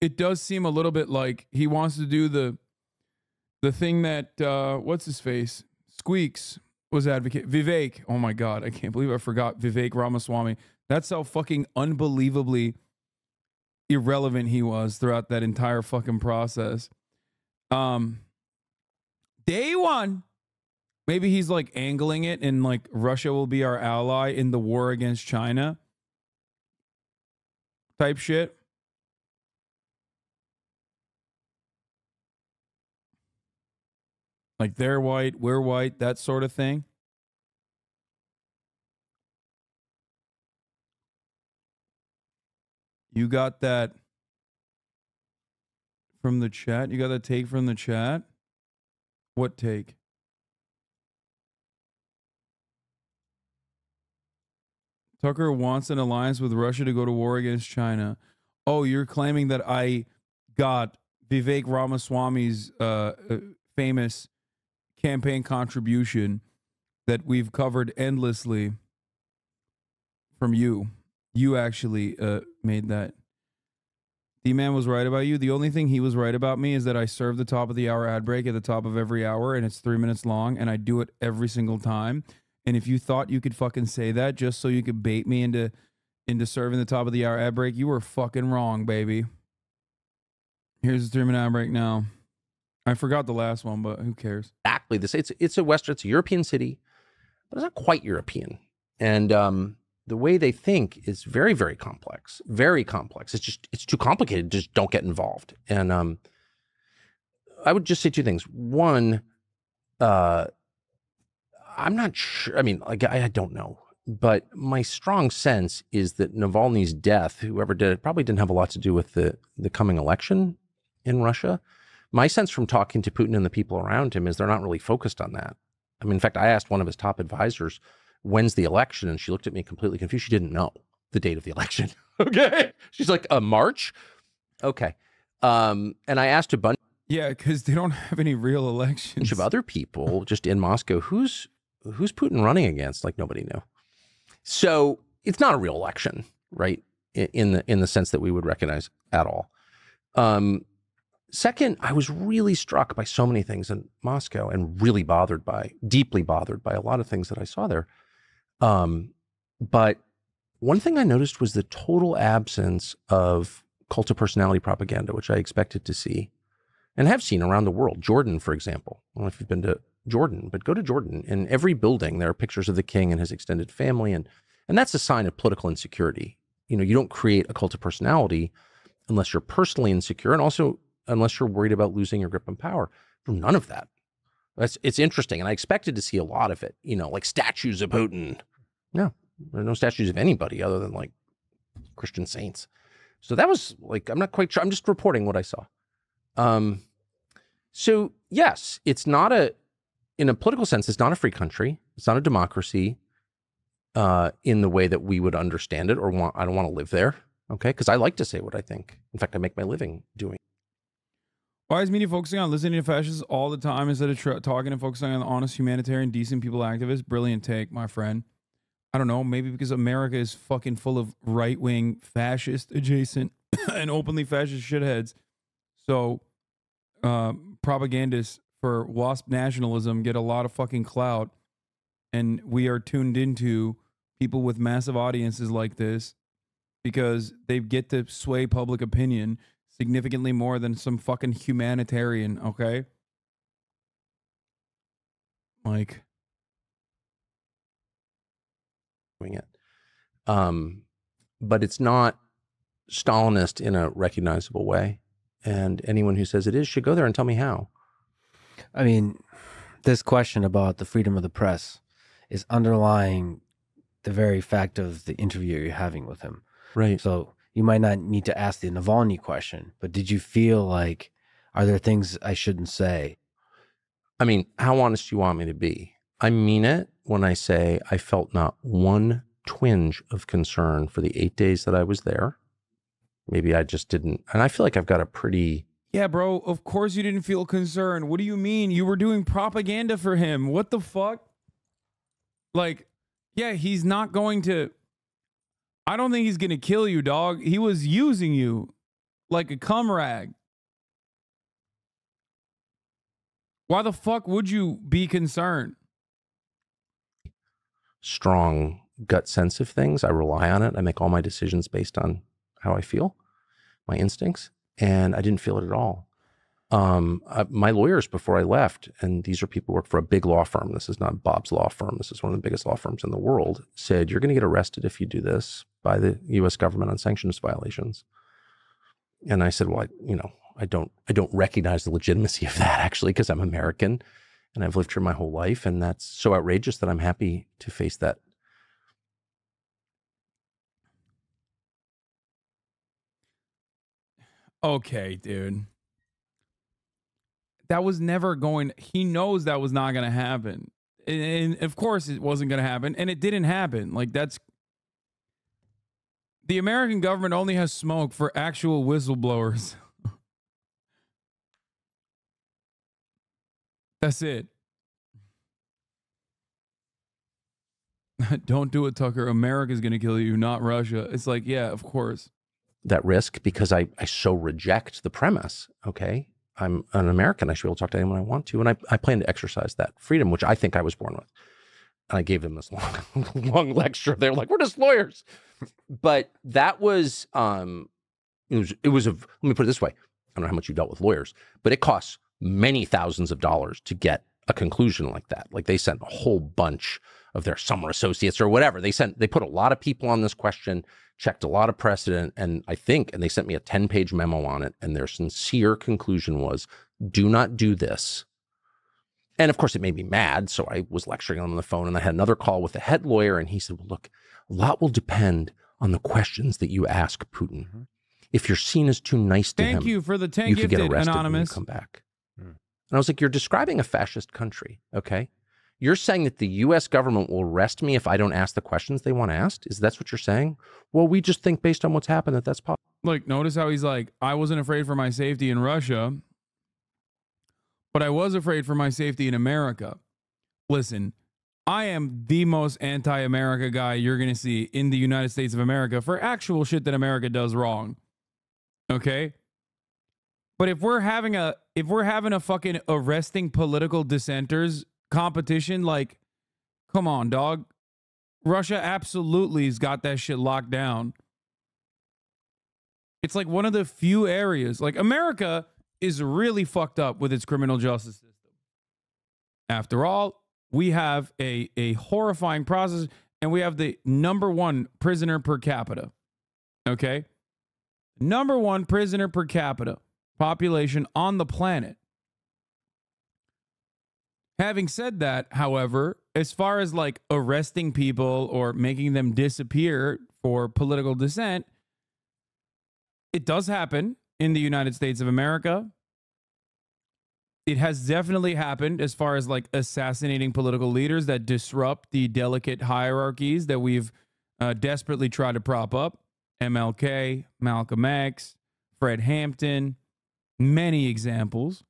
Speaker 1: It does seem a little bit like he wants to do the thing that, what's his face? Squeaks was advocate. Vivek. Oh my God. I can't believe I forgot Vivek Ramaswamy. That's how fucking unbelievably irrelevant he was throughout that entire fucking process. Day one, Maybe he's like angling it and like Russia will be our ally in the war against China type shit. Like they're white, we're white, that sort of thing. You got that from the chat? You got that take from the chat? What take? Tucker wants an alliance with Russia to go to war against China. Oh, you're claiming that I got Vivek Ramaswamy's famous campaign contribution that we've covered endlessly from you. You actually made that. D-Man was right about you. The only thing he was right about me is that I serve the top of the hour ad break at the top of every hour, and it's 3 minutes long, and I do it every single time. And if you thought you could fucking say that just so you could bait me into serving the top of the hour ad break, you were fucking wrong, baby. Here's the 3 minute ad break now. I forgot the last one, but who cares?
Speaker 2: Exactly. It's a European city, but it's not quite European. And the way they think is very, very complex. Very complex. It's too complicated. Just don't get involved. And I would just say two things. One, I'm not sure. I mean, like, I don't know. But my strong sense is that Navalny's death, whoever did it, probably didn't have a lot to do with the coming election in Russia. My sense from talking to Putin and the people around him is they're not really focused on that. I mean, in fact, I asked one of his top advisors, when's the election? And she looked at me completely confused. She didn't know the date of the election. Okay. She's like, March? Okay. And I asked a bunch.
Speaker 1: Yeah, because they don't have any real elections.
Speaker 2: Of other people just in Moscow, who's Putin running against? Like, nobody knew. So it's not a real election, right? In the sense that we would recognize at all. Second, I was really struck by so many things in Moscow and really deeply bothered by a lot of things that I saw there. But one thing I noticed was the total absence of cult of personality propaganda, which I expected to see and have seen around the world. Jordan, for example. I don't know if you've been to Jordan, but go to Jordan. In every building, there are pictures of the king and his extended family. And that's a sign of political insecurity. You know, you don't create a cult of personality unless you're personally insecure and also unless you're worried about losing your grip on power. None of that. It's interesting. And I expected to see a lot of it, you know, like statues of Putin. No, there are no statues of anybody other than like Christian saints. So that was like, I'm not quite sure. I'm just reporting what I saw. So yes, it's not in a political sense, it's not a free country. It's not a democracy in the way that we would understand it or I don't want to live there. Okay. Because I like to say what I think. In fact, I make my living doing.
Speaker 1: Why is media focusing on listening to fascists all the time instead of talking and focusing on honest, humanitarian, decent people activists? Brilliant take, my friend. I don't know, maybe because America is fucking full of right-wing, fascist adjacent, and openly fascist shitheads. So propagandists for WASP nationalism get a lot of fucking clout, and we are tuned into people with massive audiences like this because they get to sway public opinion significantly more than some fucking humanitarian, okay? Like,
Speaker 2: doing it. But it's not Stalinist in a recognizable way. And anyone who says it is should go there and tell me how.
Speaker 4: I mean, this question about the freedom of the press is underlying the very fact of the interview you're having with him.
Speaker 2: Right.
Speaker 4: So you might not need to ask the Navalny question, but did you feel like, are there things I shouldn't say?
Speaker 2: I mean, how honest do you want me to be? I mean it when I say I felt not one twinge of concern for the 8 days that I was there. Maybe I just didn't. And I feel like I've got a pretty...
Speaker 1: Yeah, bro, of course you didn't feel concerned. What do you mean? You were doing propaganda for him. What the fuck? Like, yeah, he's not going to... I don't think he's going to kill you, dog. He was using you like a cum rag. Why the fuck would you be concerned?
Speaker 2: Strong gut sense of things. I rely on it. I make all my decisions based on how I feel, my instincts, and I didn't feel it at all. My lawyers before I left, and these are people who work for a big law firm. This is not Bob's law firm. This is one of the biggest law firms in the world. Said, you're going to get arrested if you do this by the U.S. government on sanctions violations. And I said, well, I don't recognize the legitimacy of that actually, because I'm American and I've lived here my whole life. And that's so outrageous that I'm happy to face that.
Speaker 1: Okay, dude. That was never going, he knows that was not going to happen. And of course it wasn't going to happen. And it didn't happen. Like that's, the American government only has smoke for actual whistleblowers. That's it. Don't do it, Tucker. America's going to kill you, not Russia. It's like, yeah, of course.
Speaker 2: That risk because I so reject the premise, okay? I'm an American. I should be able to talk to anyone I want to. And I plan to exercise that freedom, which I think I was born with. And I gave them this long lecture. They were like, we're just lawyers. But that was, let me put it this way. I don't know how much you dealt with lawyers, but it costs many thousands of dollars to get a conclusion like that. Like they sent a whole bunch of their summer associates or whatever. They put a lot of people on this question, checked a lot of precedent, and they sent me a 10-page memo on it. And their sincere conclusion was, do not do this. And of course, it made me mad. So I was lecturing on the phone, and I had another call with the head lawyer, and he said, well, look, a lot will depend on the questions that you ask Putin. Mm-hmm. If you're seen as too nice to him,
Speaker 1: thank you for the 10
Speaker 2: you could get
Speaker 1: gifted,
Speaker 2: arrested
Speaker 1: Anonymous.
Speaker 2: when you come back. And I was like, you're describing a fascist country, okay? You're saying that the U.S. government will arrest me if I don't ask the questions they want asked? That's what you're saying? Well, we just think based on what's happened that's possible.
Speaker 1: Look, notice how he's like, I wasn't afraid for my safety in Russia, but I was afraid for my safety in America. Listen, I am the most anti-America guy you're going to see in the United States of America for actual shit that America does wrong. Okay? But if we're having a fucking arresting political dissenters competition, like, come on, dog. Russia absolutely has got that shit locked down. It's like one of the few areas, like America is really fucked up with its criminal justice system. After all, we have a horrifying process, and we have the #1 prisoner per capita. Okay? #1 prisoner per capita population on the planet. Having said that, however, as far as like arresting people or making them disappear for political dissent, it does happen in the United States of America. It has definitely happened as far as like assassinating political leaders that disrupt the delicate hierarchies that we've desperately tried to prop up. MLK, Malcolm X, Fred Hampton, many examples.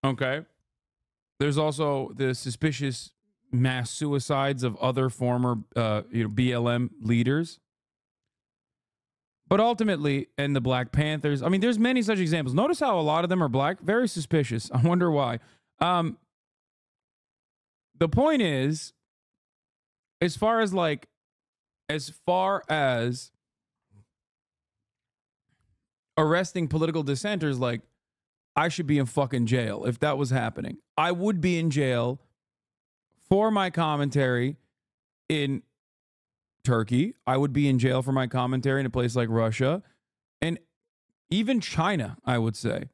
Speaker 1: Okay. There's also the suspicious mass suicides of other former BLM leaders. But ultimately, and the Black Panthers, I mean, there's many such examples. Notice how a lot of them are black. Very suspicious. I wonder why. The point is, as far as arresting political dissenters, like, I should be in fucking jail if that was happening. I would be in jail for my commentary in Turkey. I would be in jail for my commentary in a place like Russia and even China, I would say.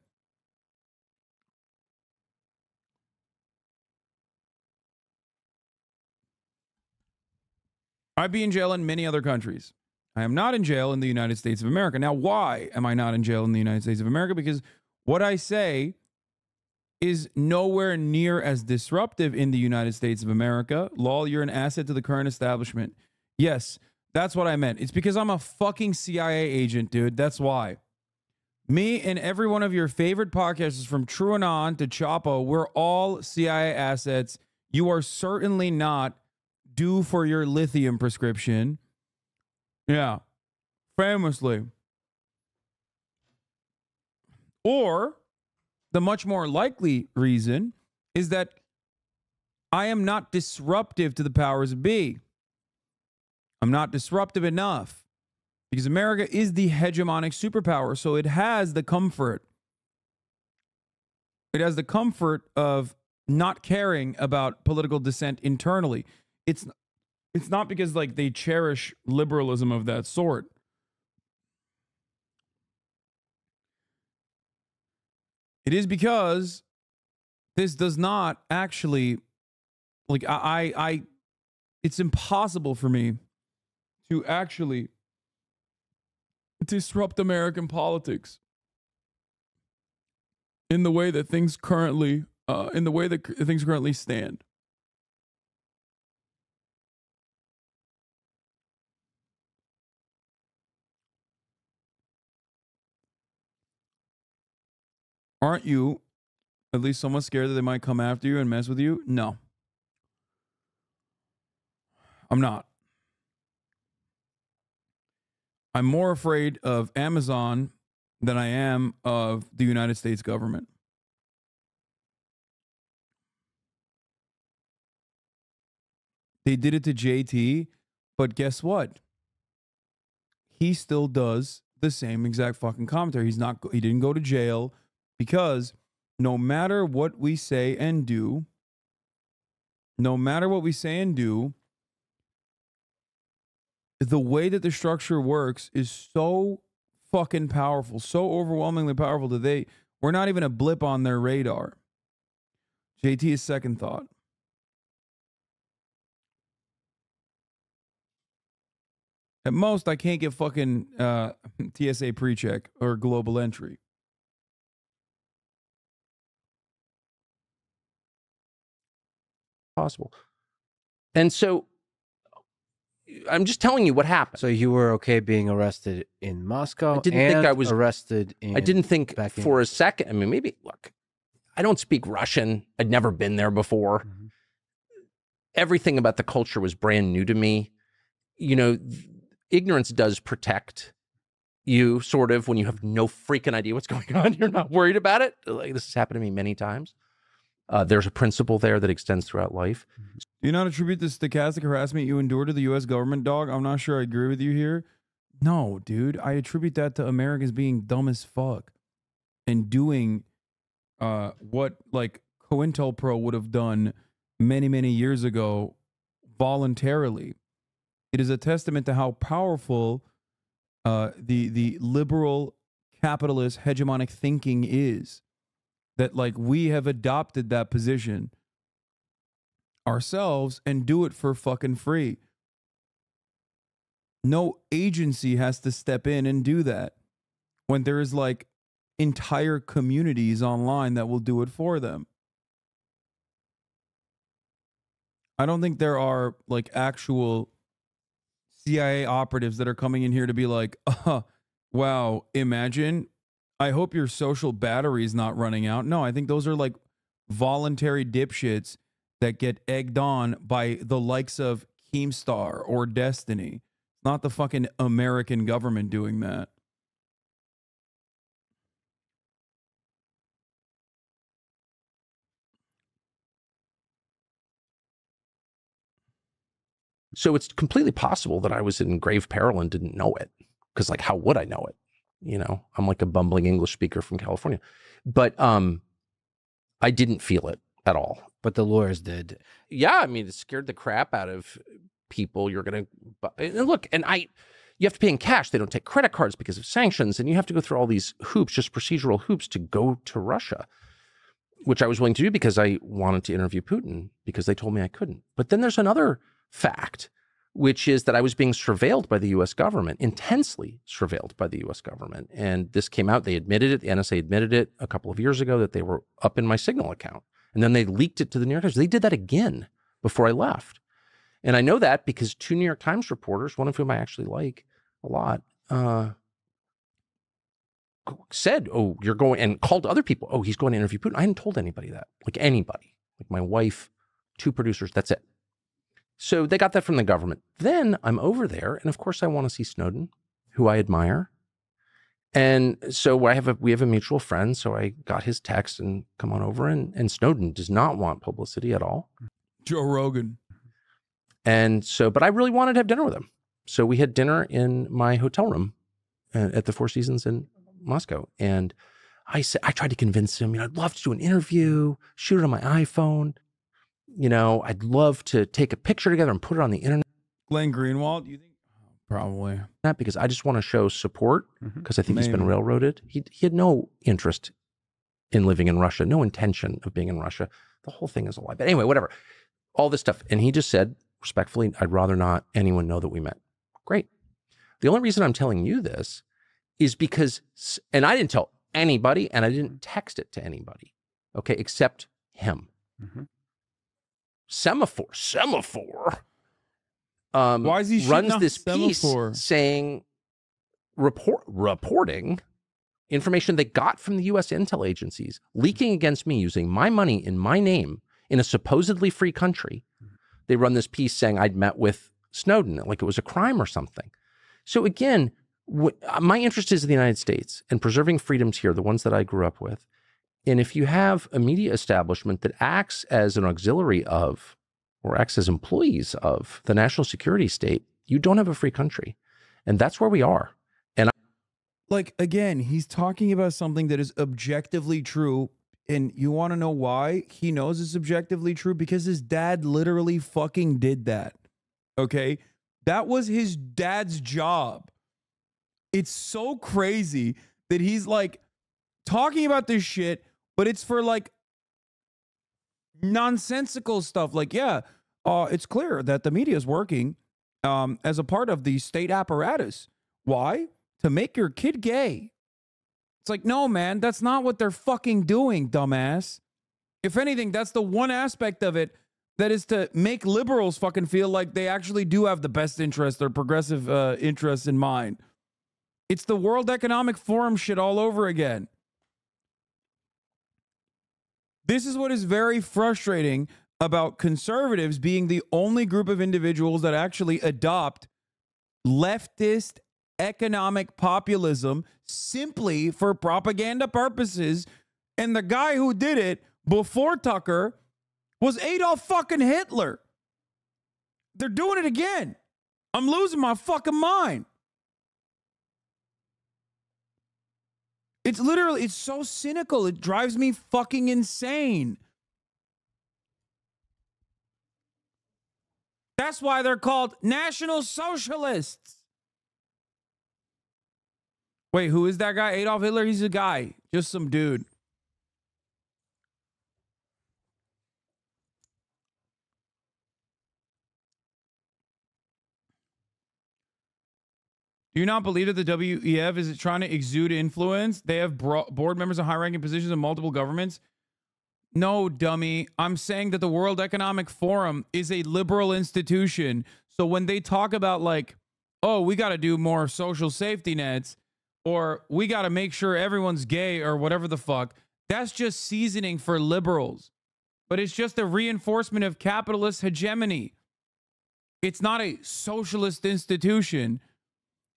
Speaker 1: I'd be in jail in many other countries. I am not in jail in the United States of America. Now, why am I not in jail in the United States of America? Because what I say is nowhere near as disruptive in the United States of America. Lol, you're an asset to the current establishment. Yes, that's what I meant. It's because I'm a fucking CIA agent, dude. That's why. Me and every one of your favorite podcasters from TrueAnon to Chapo, we're all CIA assets. You are certainly not due for your lithium prescription. Yeah, famously. Or the much more likely reason is that I am not disruptive to the powers that be. I'm not disruptive enough because America is the hegemonic superpower, so it has the comfort It has the comfort of not caring about political dissent internally. It's not because like they cherish liberalism of that sort. It is because this does not actually, like, it's impossible for me to actually disrupt American politics in the way that things currently, stand. Aren't you at least somewhat scared that they might come after you and mess with you? No. I'm not. I'm more afraid of Amazon than I am of the United States government. They did it to JT, but guess what? He still does the same exact fucking commentary. He didn't go to jail because no matter what we say and do, the way that the structure works is so fucking powerful, so overwhelmingly powerful that we're not even a blip on their radar. JT is second thought. At most, I can't get fucking TSA pre-check or global entry.
Speaker 2: Possible. And so I'm just telling you what happened.
Speaker 4: So you were okay being arrested in Moscow?
Speaker 2: I didn't think I was
Speaker 4: arrested in.
Speaker 2: I didn't think for a second. I mean, maybe, look, I don't speak Russian. I'd never been there before. Mm-hmm. Everything about the culture was brand new to me. You know, ignorance does protect you, sort of, when you have no freaking idea what's going on. You're not worried about it. Like, this has happened to me many times. There's a principle there that extends throughout life.
Speaker 1: Do you not attribute the stochastic harassment you endure to the U.S. government, dog? I'm not sure I agree with you here. No, dude. I attribute that to Americans being dumb as fuck and doing what, like, COINTELPRO would have done many, many years ago voluntarily. It is a testament to how powerful the liberal capitalist hegemonic thinking is. That, like, we have adopted that position ourselves and do it for fucking free. No agency has to step in and do that when there is, like, entire communities online that will do it for them. I don't think there are, like, actual CIA operatives that are coming in here to be like, wow, imagine, I hope your social battery is not running out. No, I think those are like voluntary dipshits that get egged on by the likes of Keemstar or Destiny. Not the fucking American government doing that.
Speaker 2: So it's completely possible that I was in grave peril and didn't know it. Because, like, how would I know it? You know, I'm like a bumbling English speaker from California. But I didn't feel it at all.
Speaker 4: But the lawyers did.
Speaker 2: Yeah, I mean, it scared the crap out of people. You're going to... And look, and you have to pay in cash. They don't take credit cards because of sanctions. And you have to go through all these hoops, just procedural hoops, to go to Russia, which I was willing to do because I wanted to interview Putin, because they told me I couldn't. But then there's another fact, which is that I was being surveilled by the U.S. government, intensely surveilled by the U.S. government. And this came out, they admitted it, the NSA admitted it a couple of years ago, that they were up in my Signal account. And then they leaked it to the New York Times. They did that again before I left. And I know that because 2 New York Times reporters, one of whom I actually like a lot, said, oh, you're going, and called other people, oh, he's going to interview Putin. I hadn't told anybody that, like anybody, like my wife, 2 producers, that's it. So they got that from the government. Then I'm over there, and of course I want to see Snowden, who I admire. And so we have a mutual friend, so I got his text and come on over, and Snowden does not want publicity at all.
Speaker 1: Joe Rogan.
Speaker 2: And so, but I really wanted to have dinner with him. So we had dinner in my hotel room at the Four Seasons in Moscow. And I tried to convince him, I'd love to do an interview, shoot it on my iPhone. I'd love to take a picture together and put it on the internet.
Speaker 1: Glenn Greenwald, do you think? Probably.
Speaker 2: Not because I just want to show support, because I think he's been railroaded. He had no interest in living in Russia, no intention of being in Russia. The whole thing is a lie. But anyway, whatever. All this stuff. And he just said, respectfully, I'd rather not anyone know that we met. Great. The only reason I'm telling you this is because, and I didn't tell anybody, and I didn't text it to anybody, okay, except him. Semaphore.
Speaker 1: Why is he
Speaker 2: runs this piece saying, reporting information they got from the U.S. intel agencies, leaking against me using my money in my name in a supposedly free country. They run this piece saying I'd met with Snowden, like it was a crime or something. So again, my interest is in the United States and preserving freedoms here, the ones that I grew up with. And if you have a media establishment that acts as an auxiliary of, or acts as employees of the national security state, you don't have a free country. And that's where we are. And
Speaker 1: like, again, he's talking about something that is objectively true. And you want to know why he knows it's objectively true? Because his dad literally fucking did that. Okay? That was his dad's job. It's so crazy that he's like talking about this shit, but it's for like nonsensical stuff. Like, yeah, it's clear that the media is working as a part of the state apparatus. Why? To make your kid gay. It's like, no, man, that's not what they're fucking doing, dumbass. If anything, that's the one aspect of it that is to make liberals fucking feel like they actually do have the best interest or progressive interests in mind. It's the World Economic Forum shit all over again. This is what is very frustrating about conservatives being the only group of individuals that actually adopt leftist economic populism simply for propaganda purposes. And the guy who did it before Tucker was Adolf fucking Hitler. They're doing it again. I'm losing my fucking mind. It's literally, it's so cynical. It drives me fucking insane. That's why they're called National Socialists. Wait, who is that guy? Adolf Hitler? He's a guy. Just some dude. Do you not believe that the WEF is trying to exude influence? They have board members in high-ranking positions in multiple governments. No, dummy. I'm saying that the World Economic Forum is a liberal institution. So when they talk about like, oh, we got to do more social safety nets, or we got to make sure everyone's gay or whatever the fuck, that's just seasoning for liberals. But it's just a reinforcement of capitalist hegemony. It's not a socialist institution.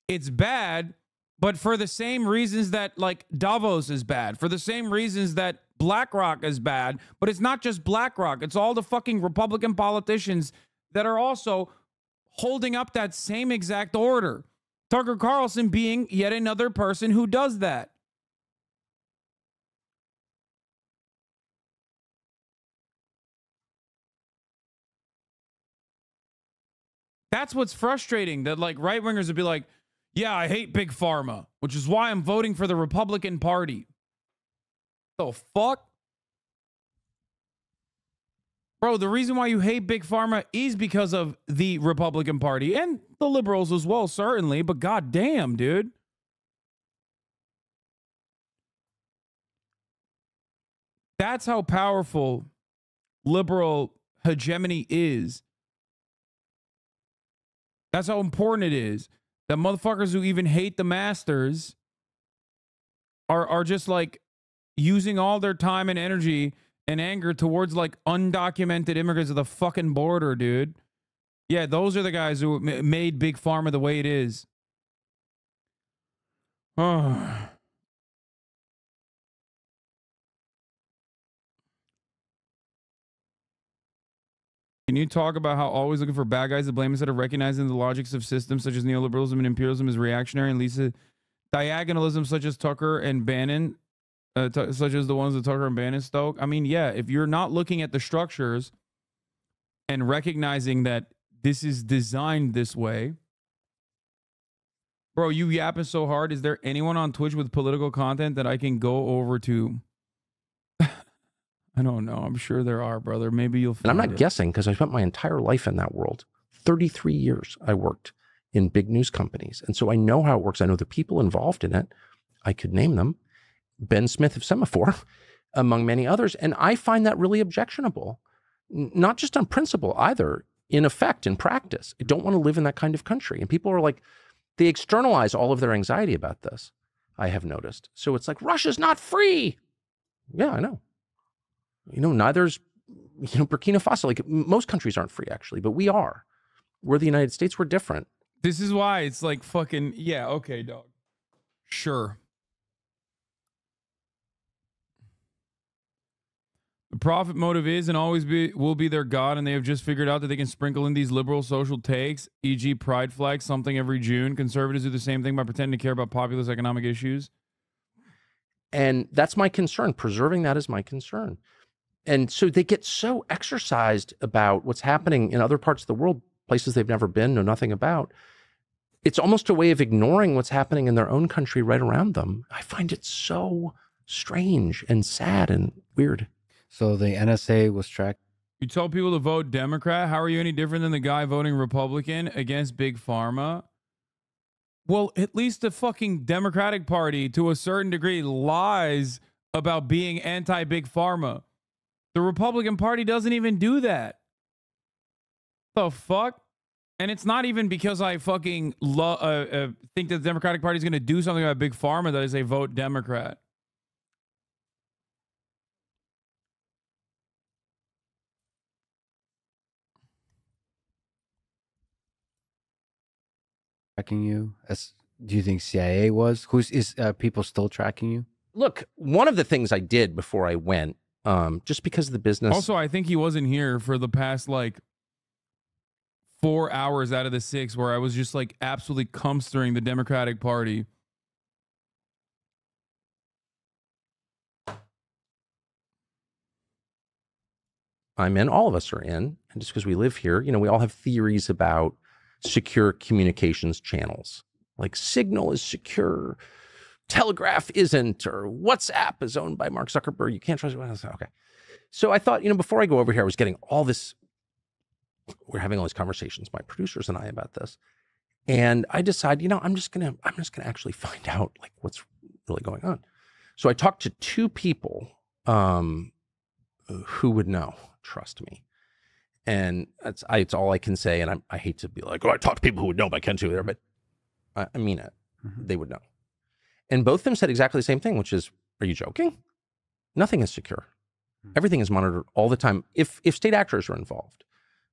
Speaker 1: It's bad, but for the same reasons that like Davos is bad, for the same reasons that BlackRock is bad, but it's not just BlackRock. It's all the fucking Republican politicians that are also holding up that same exact order. Tucker Carlson being yet another person who does that. That's what's frustrating, that like right-wingers would be like, yeah, I hate Big Pharma, which is why I'm voting for the Republican Party. The fuck? Bro, the reason why you hate Big Pharma is because of the Republican Party and the liberals as well, certainly, but goddamn, dude. That's how powerful liberal hegemony is. That's how important it is. That motherfuckers who even hate the masters are just like using all their time and energy and anger towards like undocumented immigrants at the fucking border, dude. Yeah, those are the guys who made Big Pharma the way it is. Oh. Can you talk about how always looking for bad guys to blame instead of recognizing the logics of systems such as neoliberalism and imperialism is reactionary and leads to diagonalism such as Tucker and Bannon such as the ones that Tucker and Bannon stoke. I mean, yeah, if you're not looking at the structures and recognizing that this is designed this way. Bro, you yapping so hard. Is there anyone on Twitch with political content that I can go over to? I don't know. I'm sure there are, brother. Maybe you'll find
Speaker 2: And I'm not guessing because I spent my entire life in that world. 33 years I worked in big news companies. And so I know how it works. I know the people involved in it. I could name them. Ben Smith of Semaphore, among many others. And I find that really objectionable, not just on principle either, in effect, in practice. I don't want to live in that kind of country. And people are like, they externalize all of their anxiety about this, I have noticed. So it's like, Russia's not free. Yeah, I know. You know, neither's, you know, Burkina Faso. Like most countries aren't free, actually, but we are. We're the United States. We're different.
Speaker 1: This is why it's like fucking, yeah, okay, dog. Sure. The profit motive is and always will be their God, and they have just figured out that they can sprinkle in these liberal social takes, e.g. pride flag, something every June. Conservatives do the same thing by pretending to care about populist economic issues.
Speaker 2: And that's my concern. Preserving that is my concern. And so they get so exercised about what's happening in other parts of the world, places they've never been, know nothing about. It's almost a way of ignoring what's happening in their own country right around them. I find it so strange and sad and weird.
Speaker 4: So the NSA was tracked.
Speaker 1: You told people to vote Democrat. How are you any different than the guy voting Republican against Big Pharma? Well, at least the fucking Democratic Party, to a certain degree, lies about being anti-Big Pharma. The Republican Party doesn't even do that. The fuck? And it's not even because I fucking think that the Democratic Party is going to do something about Big Pharma that I say vote Democrat.
Speaker 4: Tracking you? Do you think CIA was? Is people still tracking you?
Speaker 2: Look, one of the things I did before I went, just because of the business.
Speaker 1: Also, I think he wasn't here for the past like 4 hours out of the 6 where I was just like absolutely comstering the Democratic Party.
Speaker 2: I'm in, all of us are in, and just because we live here, you know, we all have theories about secure communications channels. Like Signal is secure, Telegraph isn't, or WhatsApp is owned by Mark Zuckerberg. You can't trust it. Okay. So I thought, you know, before I go over here, I was getting all this, we're having all these conversations, my producers and I, about this. And I decided, you know, I'm just gonna actually find out like what's really going on. So I talked to 2 people who would know. Trust me. And it's all I can say. And I hate to be like, oh, I talk to people who would know, but I can't do there. But I mean it. Mm-hmm. They would know. And both of them said exactly the same thing, which is, are you joking? Nothing is secure. Mm-hmm. Everything is monitored all the time. If state actors are involved,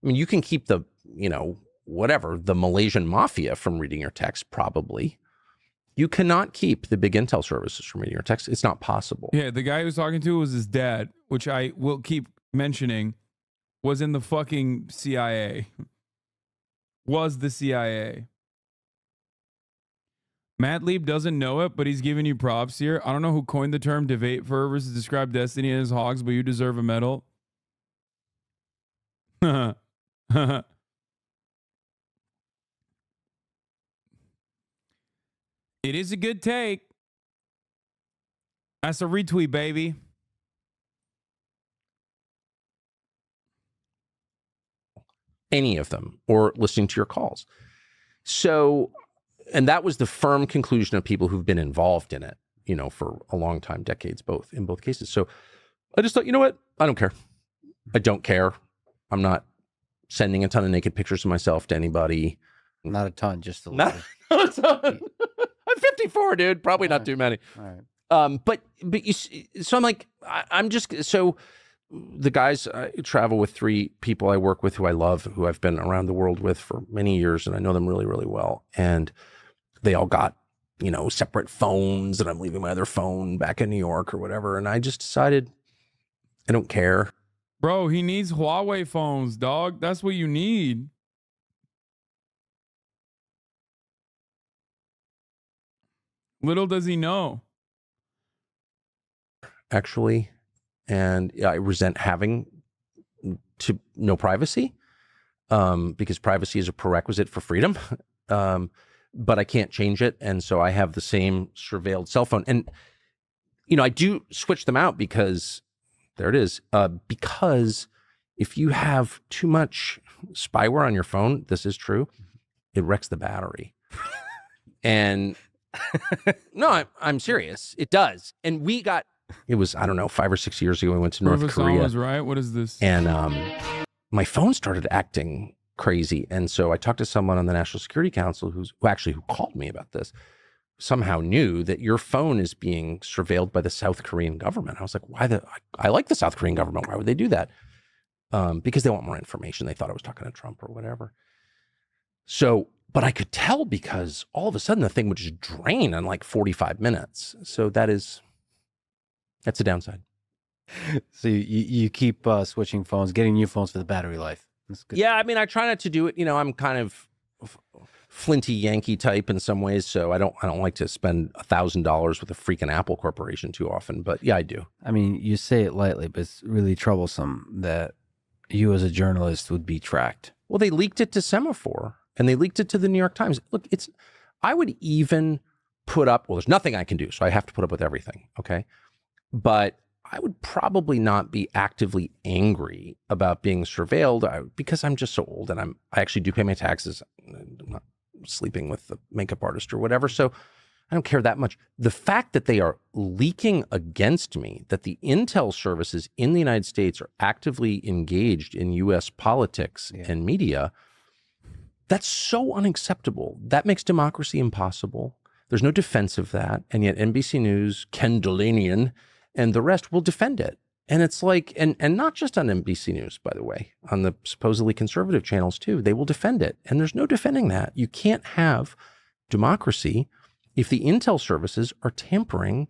Speaker 2: I mean, you can keep the, you know, whatever, the Malaysian mafia from reading your text, probably. You cannot keep the big intel services from reading your text. It's not possible.
Speaker 1: Yeah, the guy he was talking to was his dad, which I will keep mentioning, was in the fucking CIA. Was the CIA. Matt Lieb doesn't know it, but he's giving you props here. I don't know who coined the term debate fervors to describe Destiny and his hogs, but you deserve a medal. It is a good take. That's a retweet, baby.
Speaker 2: Any of them, or listening to your calls. So, and that was the firm conclusion of people who've been involved in it, you know, for a long time, decades, in both cases. So I just thought, you know what? I don't care. I don't care. I'm not sending a ton of naked pictures of myself to anybody.
Speaker 4: Not a ton, just a little.
Speaker 2: Not a ton. I'm 54, dude. Probably not too many.
Speaker 4: All right.
Speaker 2: But you see, so I'm like, I'm just, so the guys, I travel with 3 people I work with who I love, who I've been around the world with for many years, and I know them really, really well. And they all got, you know, separate phones, and I'm leaving my other phone back in New York or whatever. And I just decided I don't care.
Speaker 1: Bro, he needs Huawei phones, dog. That's what you need. Little does he know.
Speaker 2: actually. And I resent having to no privacy, because privacy is a prerequisite for freedom. But I can't change it. And so I have the same surveilled cell phone. And, I do switch them out because there it is. Because if you have too much spyware on your phone, this is true, it wrecks the battery. And no, I'm serious. It does. And it was, I don't know, 5 or 6 years ago, we went to North Korea.
Speaker 1: Was right. What is this?
Speaker 2: And my phone started acting crazy. And so I talked to someone on the National Security Council who called me about this, somehow knew that your phone is being surveilled by the South Korean government. I was like, I like the South Korean government. Why would they do that? Because they want more information. They thought I was talking to Trump or whatever. So, but I could tell because all of a sudden the thing would just drain in like 45 minutes. So that's a downside.
Speaker 4: So you keep switching phones, getting new phones for the battery life. That's good.
Speaker 2: Yeah, I mean, I try not to do it. I'm kind of flinty Yankee type in some ways, so I don't like to spend $1,000 with a freaking Apple corporation too often. But yeah, I do.
Speaker 4: I mean, you say it lightly, but it's really troublesome that you as a journalist would be tracked.
Speaker 2: Well, they leaked it to Semaphore and they leaked it to the New York Times. Look, I would even put up, well, there's nothing I can do, so I have to put up with everything, okay? But I would probably not be actively angry about being surveilled because I'm just so old and I actually do pay my taxes. I'm not sleeping with the makeup artist or whatever, so I don't care that much. The fact that they are leaking against me, that the intel services in the United States are actively engaged in U.S. politics and media, that's so unacceptable. That makes democracy impossible. There's no defense of that. And yet NBC News, Ken Delanian, and the rest will defend it. And it's like, and not just on NBC News, by the way, on the supposedly conservative channels too, they will defend it. And there's no defending that. You can't have democracy if the intel services are tampering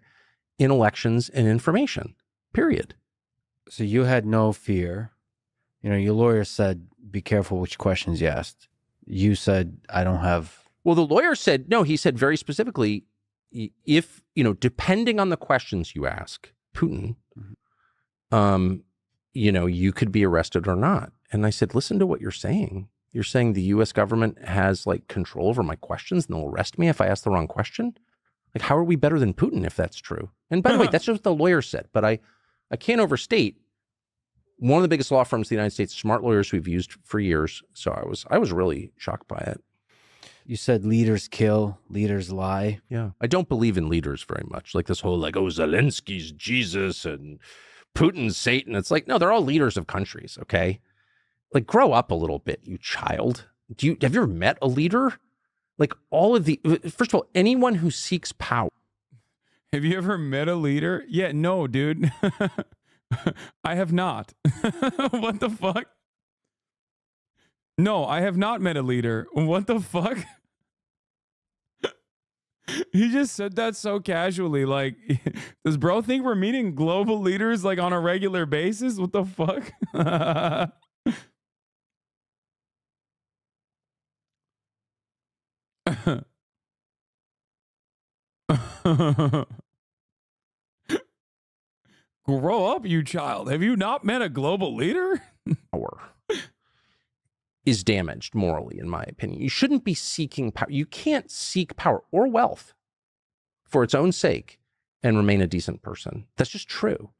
Speaker 2: in elections and information, period.
Speaker 4: So you had no fear. Your lawyer said, be careful which questions you asked. You said, I don't have.
Speaker 2: Well, the lawyer said, no, he said very specifically, if, depending on the questions you ask Putin, you could be arrested or not. And I said, listen to what you're saying. You're saying the U.S. government has like control over my questions and they'll arrest me if I ask the wrong question? Like, how are we better than Putin if that's true? And by the way, that's just what the lawyer said, but I can't overstate one of the biggest law firms in the United States, smart lawyers we've used for years. So I was really shocked by it.
Speaker 4: You said leaders kill, leaders lie.
Speaker 2: Yeah. I don't believe in leaders very much. Like this whole Zelensky's Jesus and Putin's Satan. It's like, no, they're all leaders of countries. Okay. Like, grow up a little bit, you child. Have you ever met a leader? Like first of all, anyone who seeks power.
Speaker 1: Have you ever met a leader? Yeah, no, dude. I have not. What the fuck? No, I have not met a leader. What the fuck? He just said that so casually. Like, does bro think we're meeting global leaders like on a regular basis? What the fuck? Grow up, you child. Have you not met a global leader?
Speaker 2: Power is damaged morally, in my opinion. You shouldn't be seeking power. You can't seek power or wealth for its own sake and remain a decent person. That's just true.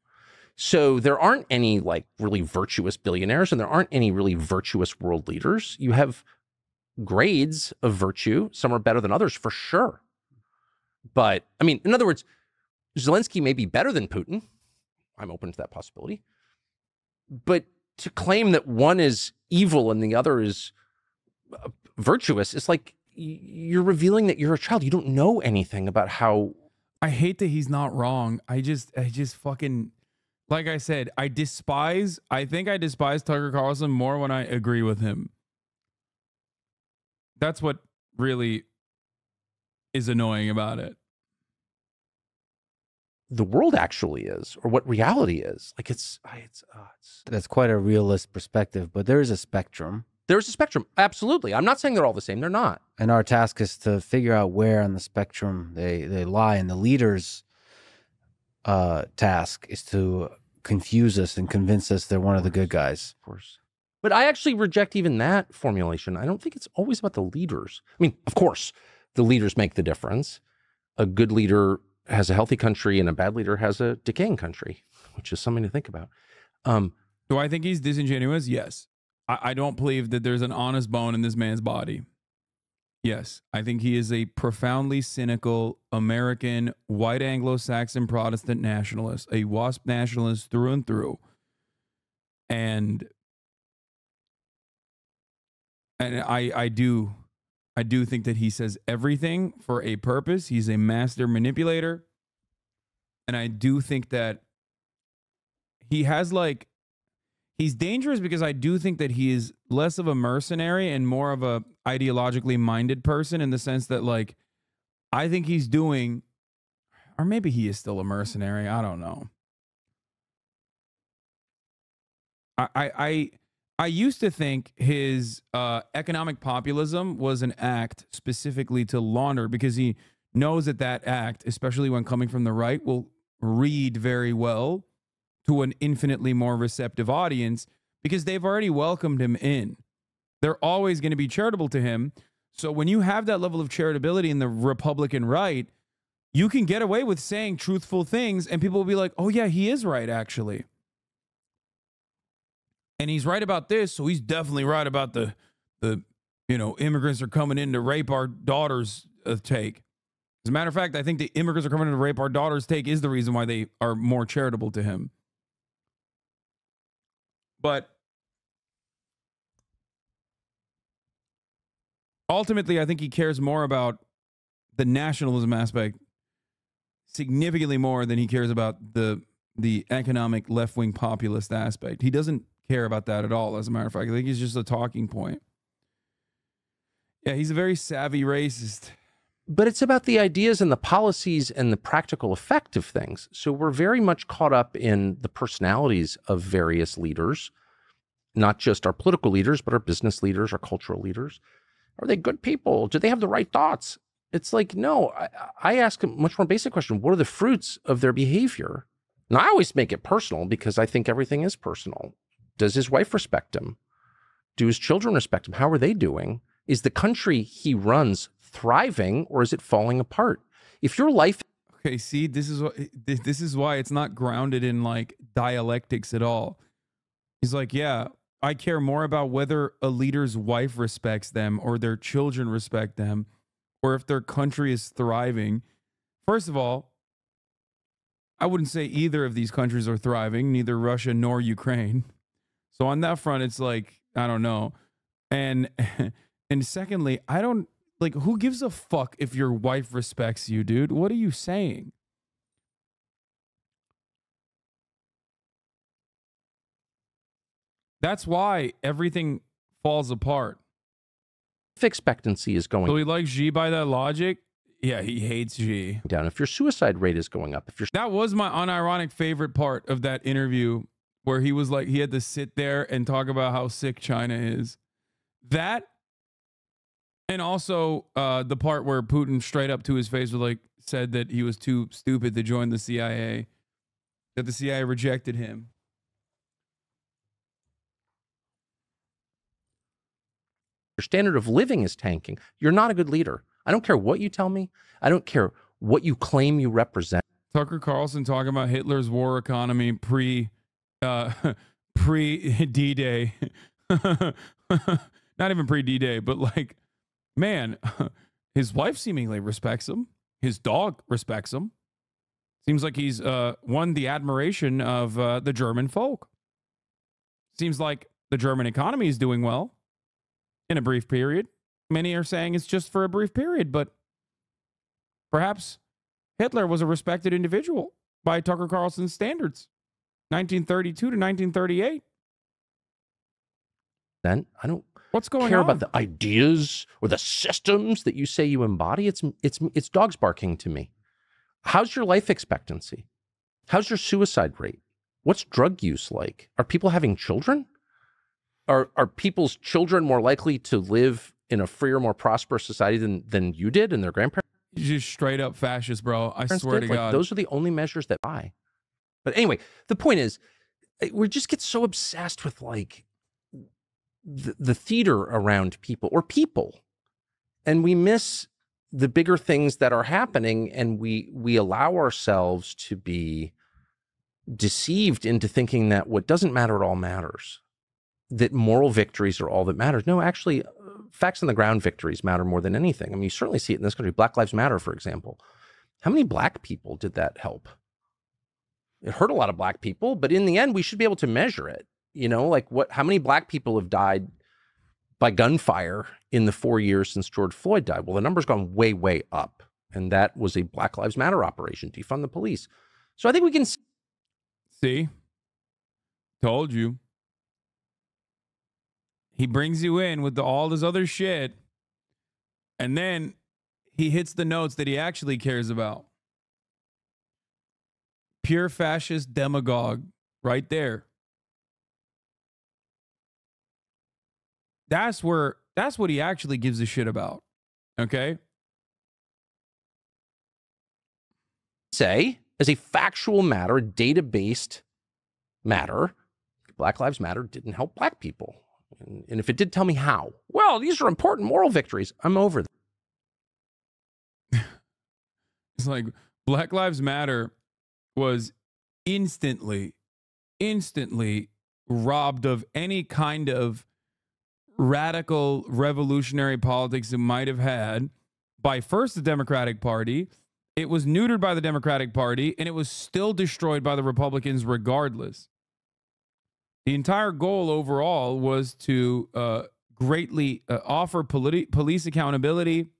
Speaker 2: So there aren't any like really virtuous billionaires and there aren't any really virtuous world leaders. You have grades of virtue. Some are better than others for sure. But I mean, in other words, Zelensky may be better than Putin. I'm open to that possibility. But to claim that one is evil and the other is virtuous, it's like you're revealing that you're a child. You don't know anything about how.
Speaker 1: I hate that he's not wrong. I just fucking, like I said, I think I despise Tucker Carlson more when I agree with him. That's what really is annoying about it.
Speaker 2: The world actually is, or what reality is. Like it's
Speaker 4: That's quite a realist perspective, but there is a spectrum.
Speaker 2: There's a spectrum. Absolutely. I'm not saying they're all the same. They're not.
Speaker 4: And our task is to figure out where on the spectrum they lie. And the leaders task is to confuse us and convince us they're one of the good guys.
Speaker 2: Of course. But I actually reject even that formulation. I don't think it's always about the leaders. I mean, of course, the leaders make the difference. A good leader has a healthy country and a bad leader has a decaying country, which is something to think about.
Speaker 1: Do I think he's disingenuous? Yes. I don't believe that there's an honest bone in this man's body. Yes. I think he is a profoundly cynical American, white Anglo-Saxon Protestant nationalist, a WASP nationalist through and through. And I do think that he says everything for a purpose. He's a master manipulator. And I do think that he has he's dangerous because I do think that he is less of a mercenary and more of a ideologically minded person, in the sense that I think he's doing, or maybe he is still a mercenary. I don't know. I used to think his economic populism was an act specifically to launder, because he knows that that act, especially when coming from the right, will read very well to an infinitely more receptive audience, because they've already welcomed him in. They're always going to be charitable to him. So when you have that level of charitability in the Republican right, you can get away with saying truthful things and people will be like, oh yeah, he is right, actually. And he's right about this, so he's definitely right about the immigrants are coming in to rape our daughters take. As a matter of fact, I think the immigrants are coming in to rape our daughters take is the reason why they are more charitable to him. But ultimately, I think he cares more about the nationalism aspect significantly more than he cares about the economic left-wing populist aspect. He doesn't care about that at all, as a matter of fact. I think he's just a talking point. Yeah, he's a very savvy racist.
Speaker 2: But it's about the ideas and the policies and the practical effect of things. So we're very much caught up in the personalities of various leaders, not just our political leaders, but our business leaders, our cultural leaders. Are they good people? Do they have the right thoughts? It's like, no, I ask a much more basic question. What are the fruits of their behavior? And I always make it personal because I think everything is personal. Does his wife respect him? Do his children respect him? How are they doing? Is the country he runs thriving, or is it falling apart? If your life...
Speaker 1: Okay, see, this is why it's not grounded in dialectics at all. He's like, yeah, I care more about whether a leader's wife respects them or their children respect them, or if their country is thriving. First of all, I wouldn't say either of these countries are thriving, neither Russia nor Ukraine. So on that front, it's I don't know. And secondly, I don't, who gives a fuck if your wife respects you, dude? What are you saying? That's why everything falls apart.
Speaker 2: Expectancy is going
Speaker 1: So he likes Xi by that logic? Yeah, he hates Xi.
Speaker 2: down. If your suicide rate is going up,
Speaker 1: That was my unironic favorite part of that interview, where he was he had to sit there and talk about how sick China is. That, and also the part where Putin straight up to his face was said that he was too stupid to join the CIA, that the CIA rejected him.
Speaker 2: your standard of living is tanking. You're not a good leader. I don't care what you tell me. I don't care what you claim you represent.
Speaker 1: Tucker Carlson talking about Hitler's war economy pre D-Day. Not even pre D-Day, but man, his wife seemingly respects him. His dog respects him. Seems like he's won the admiration of the German folk. Seems like the German economy is doing well in a brief period. Many are saying it's just for a brief period, but perhaps Hitler was a respected individual by Tucker Carlson's standards. 1932 to 1938.
Speaker 2: Then I don't
Speaker 1: What's going
Speaker 2: care
Speaker 1: on?
Speaker 2: about the ideas or the systems that you say you embody. It's dogs barking to me. How's your life expectancy? How's your suicide rate? What's drug use like? Are people having children? Are people's children more likely to live in a freer, more prosperous society than you did and their grandparents?
Speaker 1: just straight up fascist, bro. I swear to God.
Speaker 2: Those are the only measures that buy. But anyway, the point is, we just get so obsessed with like the theater around people or people, and we miss the bigger things that are happening, and we allow ourselves to be deceived into thinking that what doesn't matter at all matters, that moral victories are all that matters. No, actually, facts on the ground victories matter more than anything. I mean, you certainly see it in this country. Black Lives Matter, for example. How many black people did that help? It hurt a lot of black people, but in the end, we should be able to measure it. You know, like how many black people have died by gunfire in the 4 years since George Floyd died? Well, the number's gone way, way up. And that was a Black Lives Matter operation, defund the police. So I think we can
Speaker 1: see. Told you. He brings you in with all this other shit, and then he hits the notes that he actually cares about. Pure fascist demagogue right there. That's what he actually gives a shit about. Okay?
Speaker 2: Say, as a factual matter, a data-based matter, Black Lives Matter didn't help black people. And if it did, tell me how. Well, these are important moral victories. I'm over that.
Speaker 1: It's like Black Lives Matter was instantly robbed of any kind of radical revolutionary politics it might have had by first the Democratic Party. It was neutered by the Democratic Party, and it was still destroyed by the Republicans regardless. The entire goal overall was to greatly offer police accountability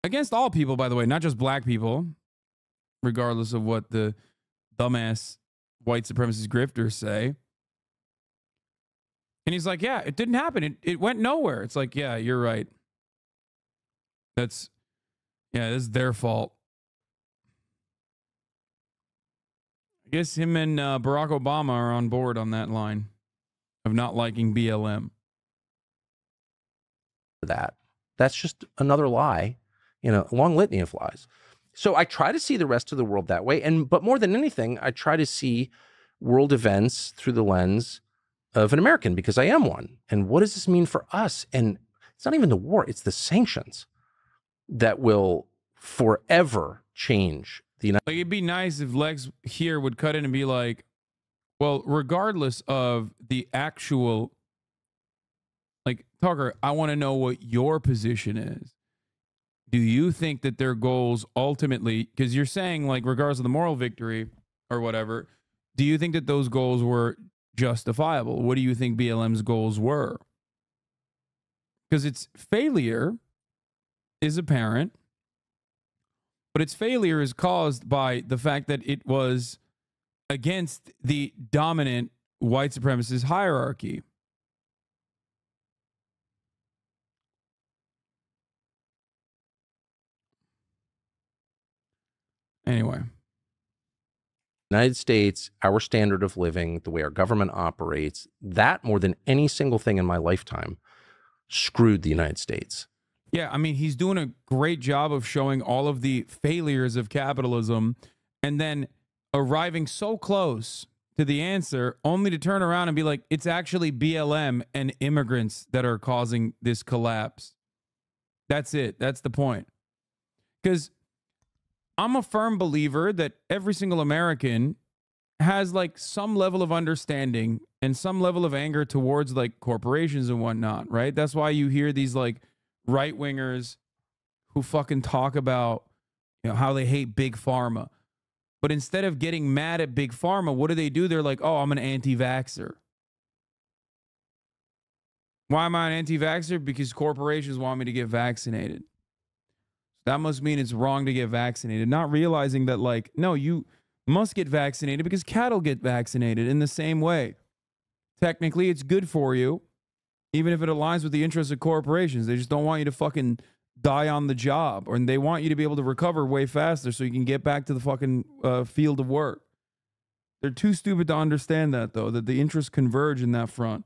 Speaker 1: against all people, by the way, not just black people, regardless of what the dumbass white supremacist grifters say. And he's like, yeah, it didn't happen. It went nowhere. It's like, yeah, you're right. This is their fault. I guess him and Barack Obama are on board on that line of not liking BLM.
Speaker 2: That's just another lie, a long litany of lies. So I try to see the rest of the world that way. But more than anything, I try to see world events through the lens of an American, because I am one. And what does this mean for us? And it's not even the war, it's the sanctions that will forever change the United
Speaker 1: States. Like, it'd be nice if Lex here would cut in and be like, well, regardless of the actual, like, Tucker, I want to know what your position is. Do you think that their goals ultimately, because you're saying, like, regardless of the moral victory or whatever, do you think that those goals were justifiable? What do you think BLM's goals were? Because its failure is apparent, but its failure is caused by the fact that it was against the dominant white supremacist hierarchy. Anyway.
Speaker 2: United States, our standard of living, the way our government operates, that more than any single thing in my lifetime screwed the United States.
Speaker 1: Yeah, I mean, he's doing a great job of showing all of the failures of capitalism and then arriving so close to the answer only to turn around and be like, it's actually BLM and immigrants that are causing this collapse. That's it. That's the point. Because I'm a firm believer that every single American has like some level of understanding and some level of anger towards like corporations and whatnot, right? That's why you hear these like right-wingers who fucking talk about, how they hate big pharma. But instead of getting mad at big pharma, what do? They're like, oh, I'm an anti-vaxxer. Why am I an anti-vaxxer? Because corporations want me to get vaccinated. That must mean it's wrong to get vaccinated. Not realizing that, like, no, you must get vaccinated because cattle get vaccinated in the same way. Technically, it's good for you, even if it aligns with the interests of corporations. They just don't want you to fucking die on the job, or they want you to be able to recover way faster so you can get back to the fucking field of work. They're too stupid to understand that, though, that the interests converge in that front.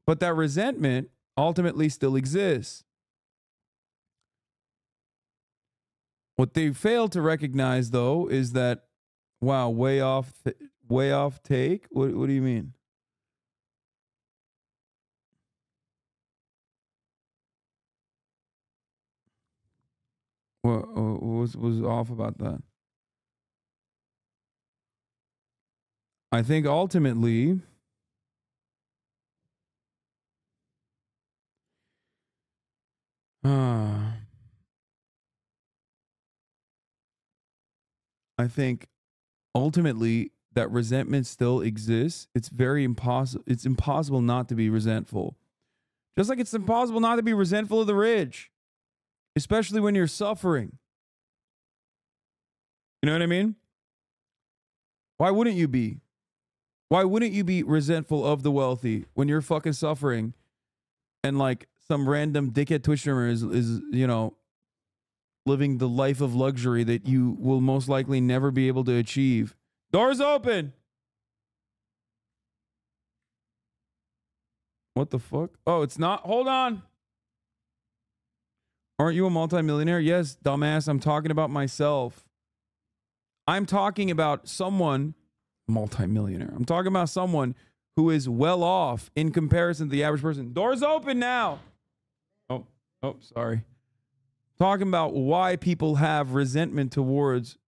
Speaker 1: But that resentment ultimately still exists. What they fail to recognize, though, is that, wow, way off take. What do you mean? What was off about that? I think ultimately, that resentment still exists. It's very impossible. It's impossible not to be resentful. Just like it's impossible not to be resentful of the rich, especially when you're suffering. You know what I mean? Why wouldn't you be? Why wouldn't you be resentful of the wealthy when you're fucking suffering and like some random dickhead Twitch streamer is you know, living the life of luxury that you will most likely never be able to achieve? Doors open. What the fuck? Oh, it's not. Hold on. Aren't you a multimillionaire? Yes, dumbass. I'm talking about myself. I'm talking about someone, multimillionaire. I'm talking about someone who is well off in comparison to the average person. Doors open now. Oh, sorry. Talking about why people have resentment towards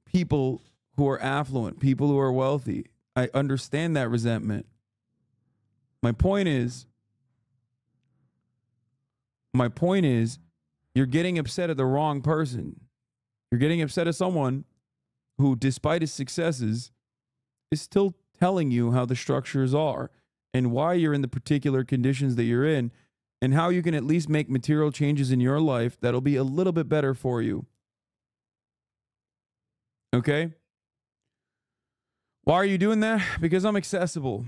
Speaker 1: people who are affluent, people who are wealthy. I understand that resentment. My point is, you're getting upset at the wrong person. You're getting upset at someone who, despite his successes, is still telling you how the structures are and why you're in the particular conditions that you're in and how you can at least make material changes in your life that'll be a little bit better for you. Okay? Why are you doing that? Because I'm accessible.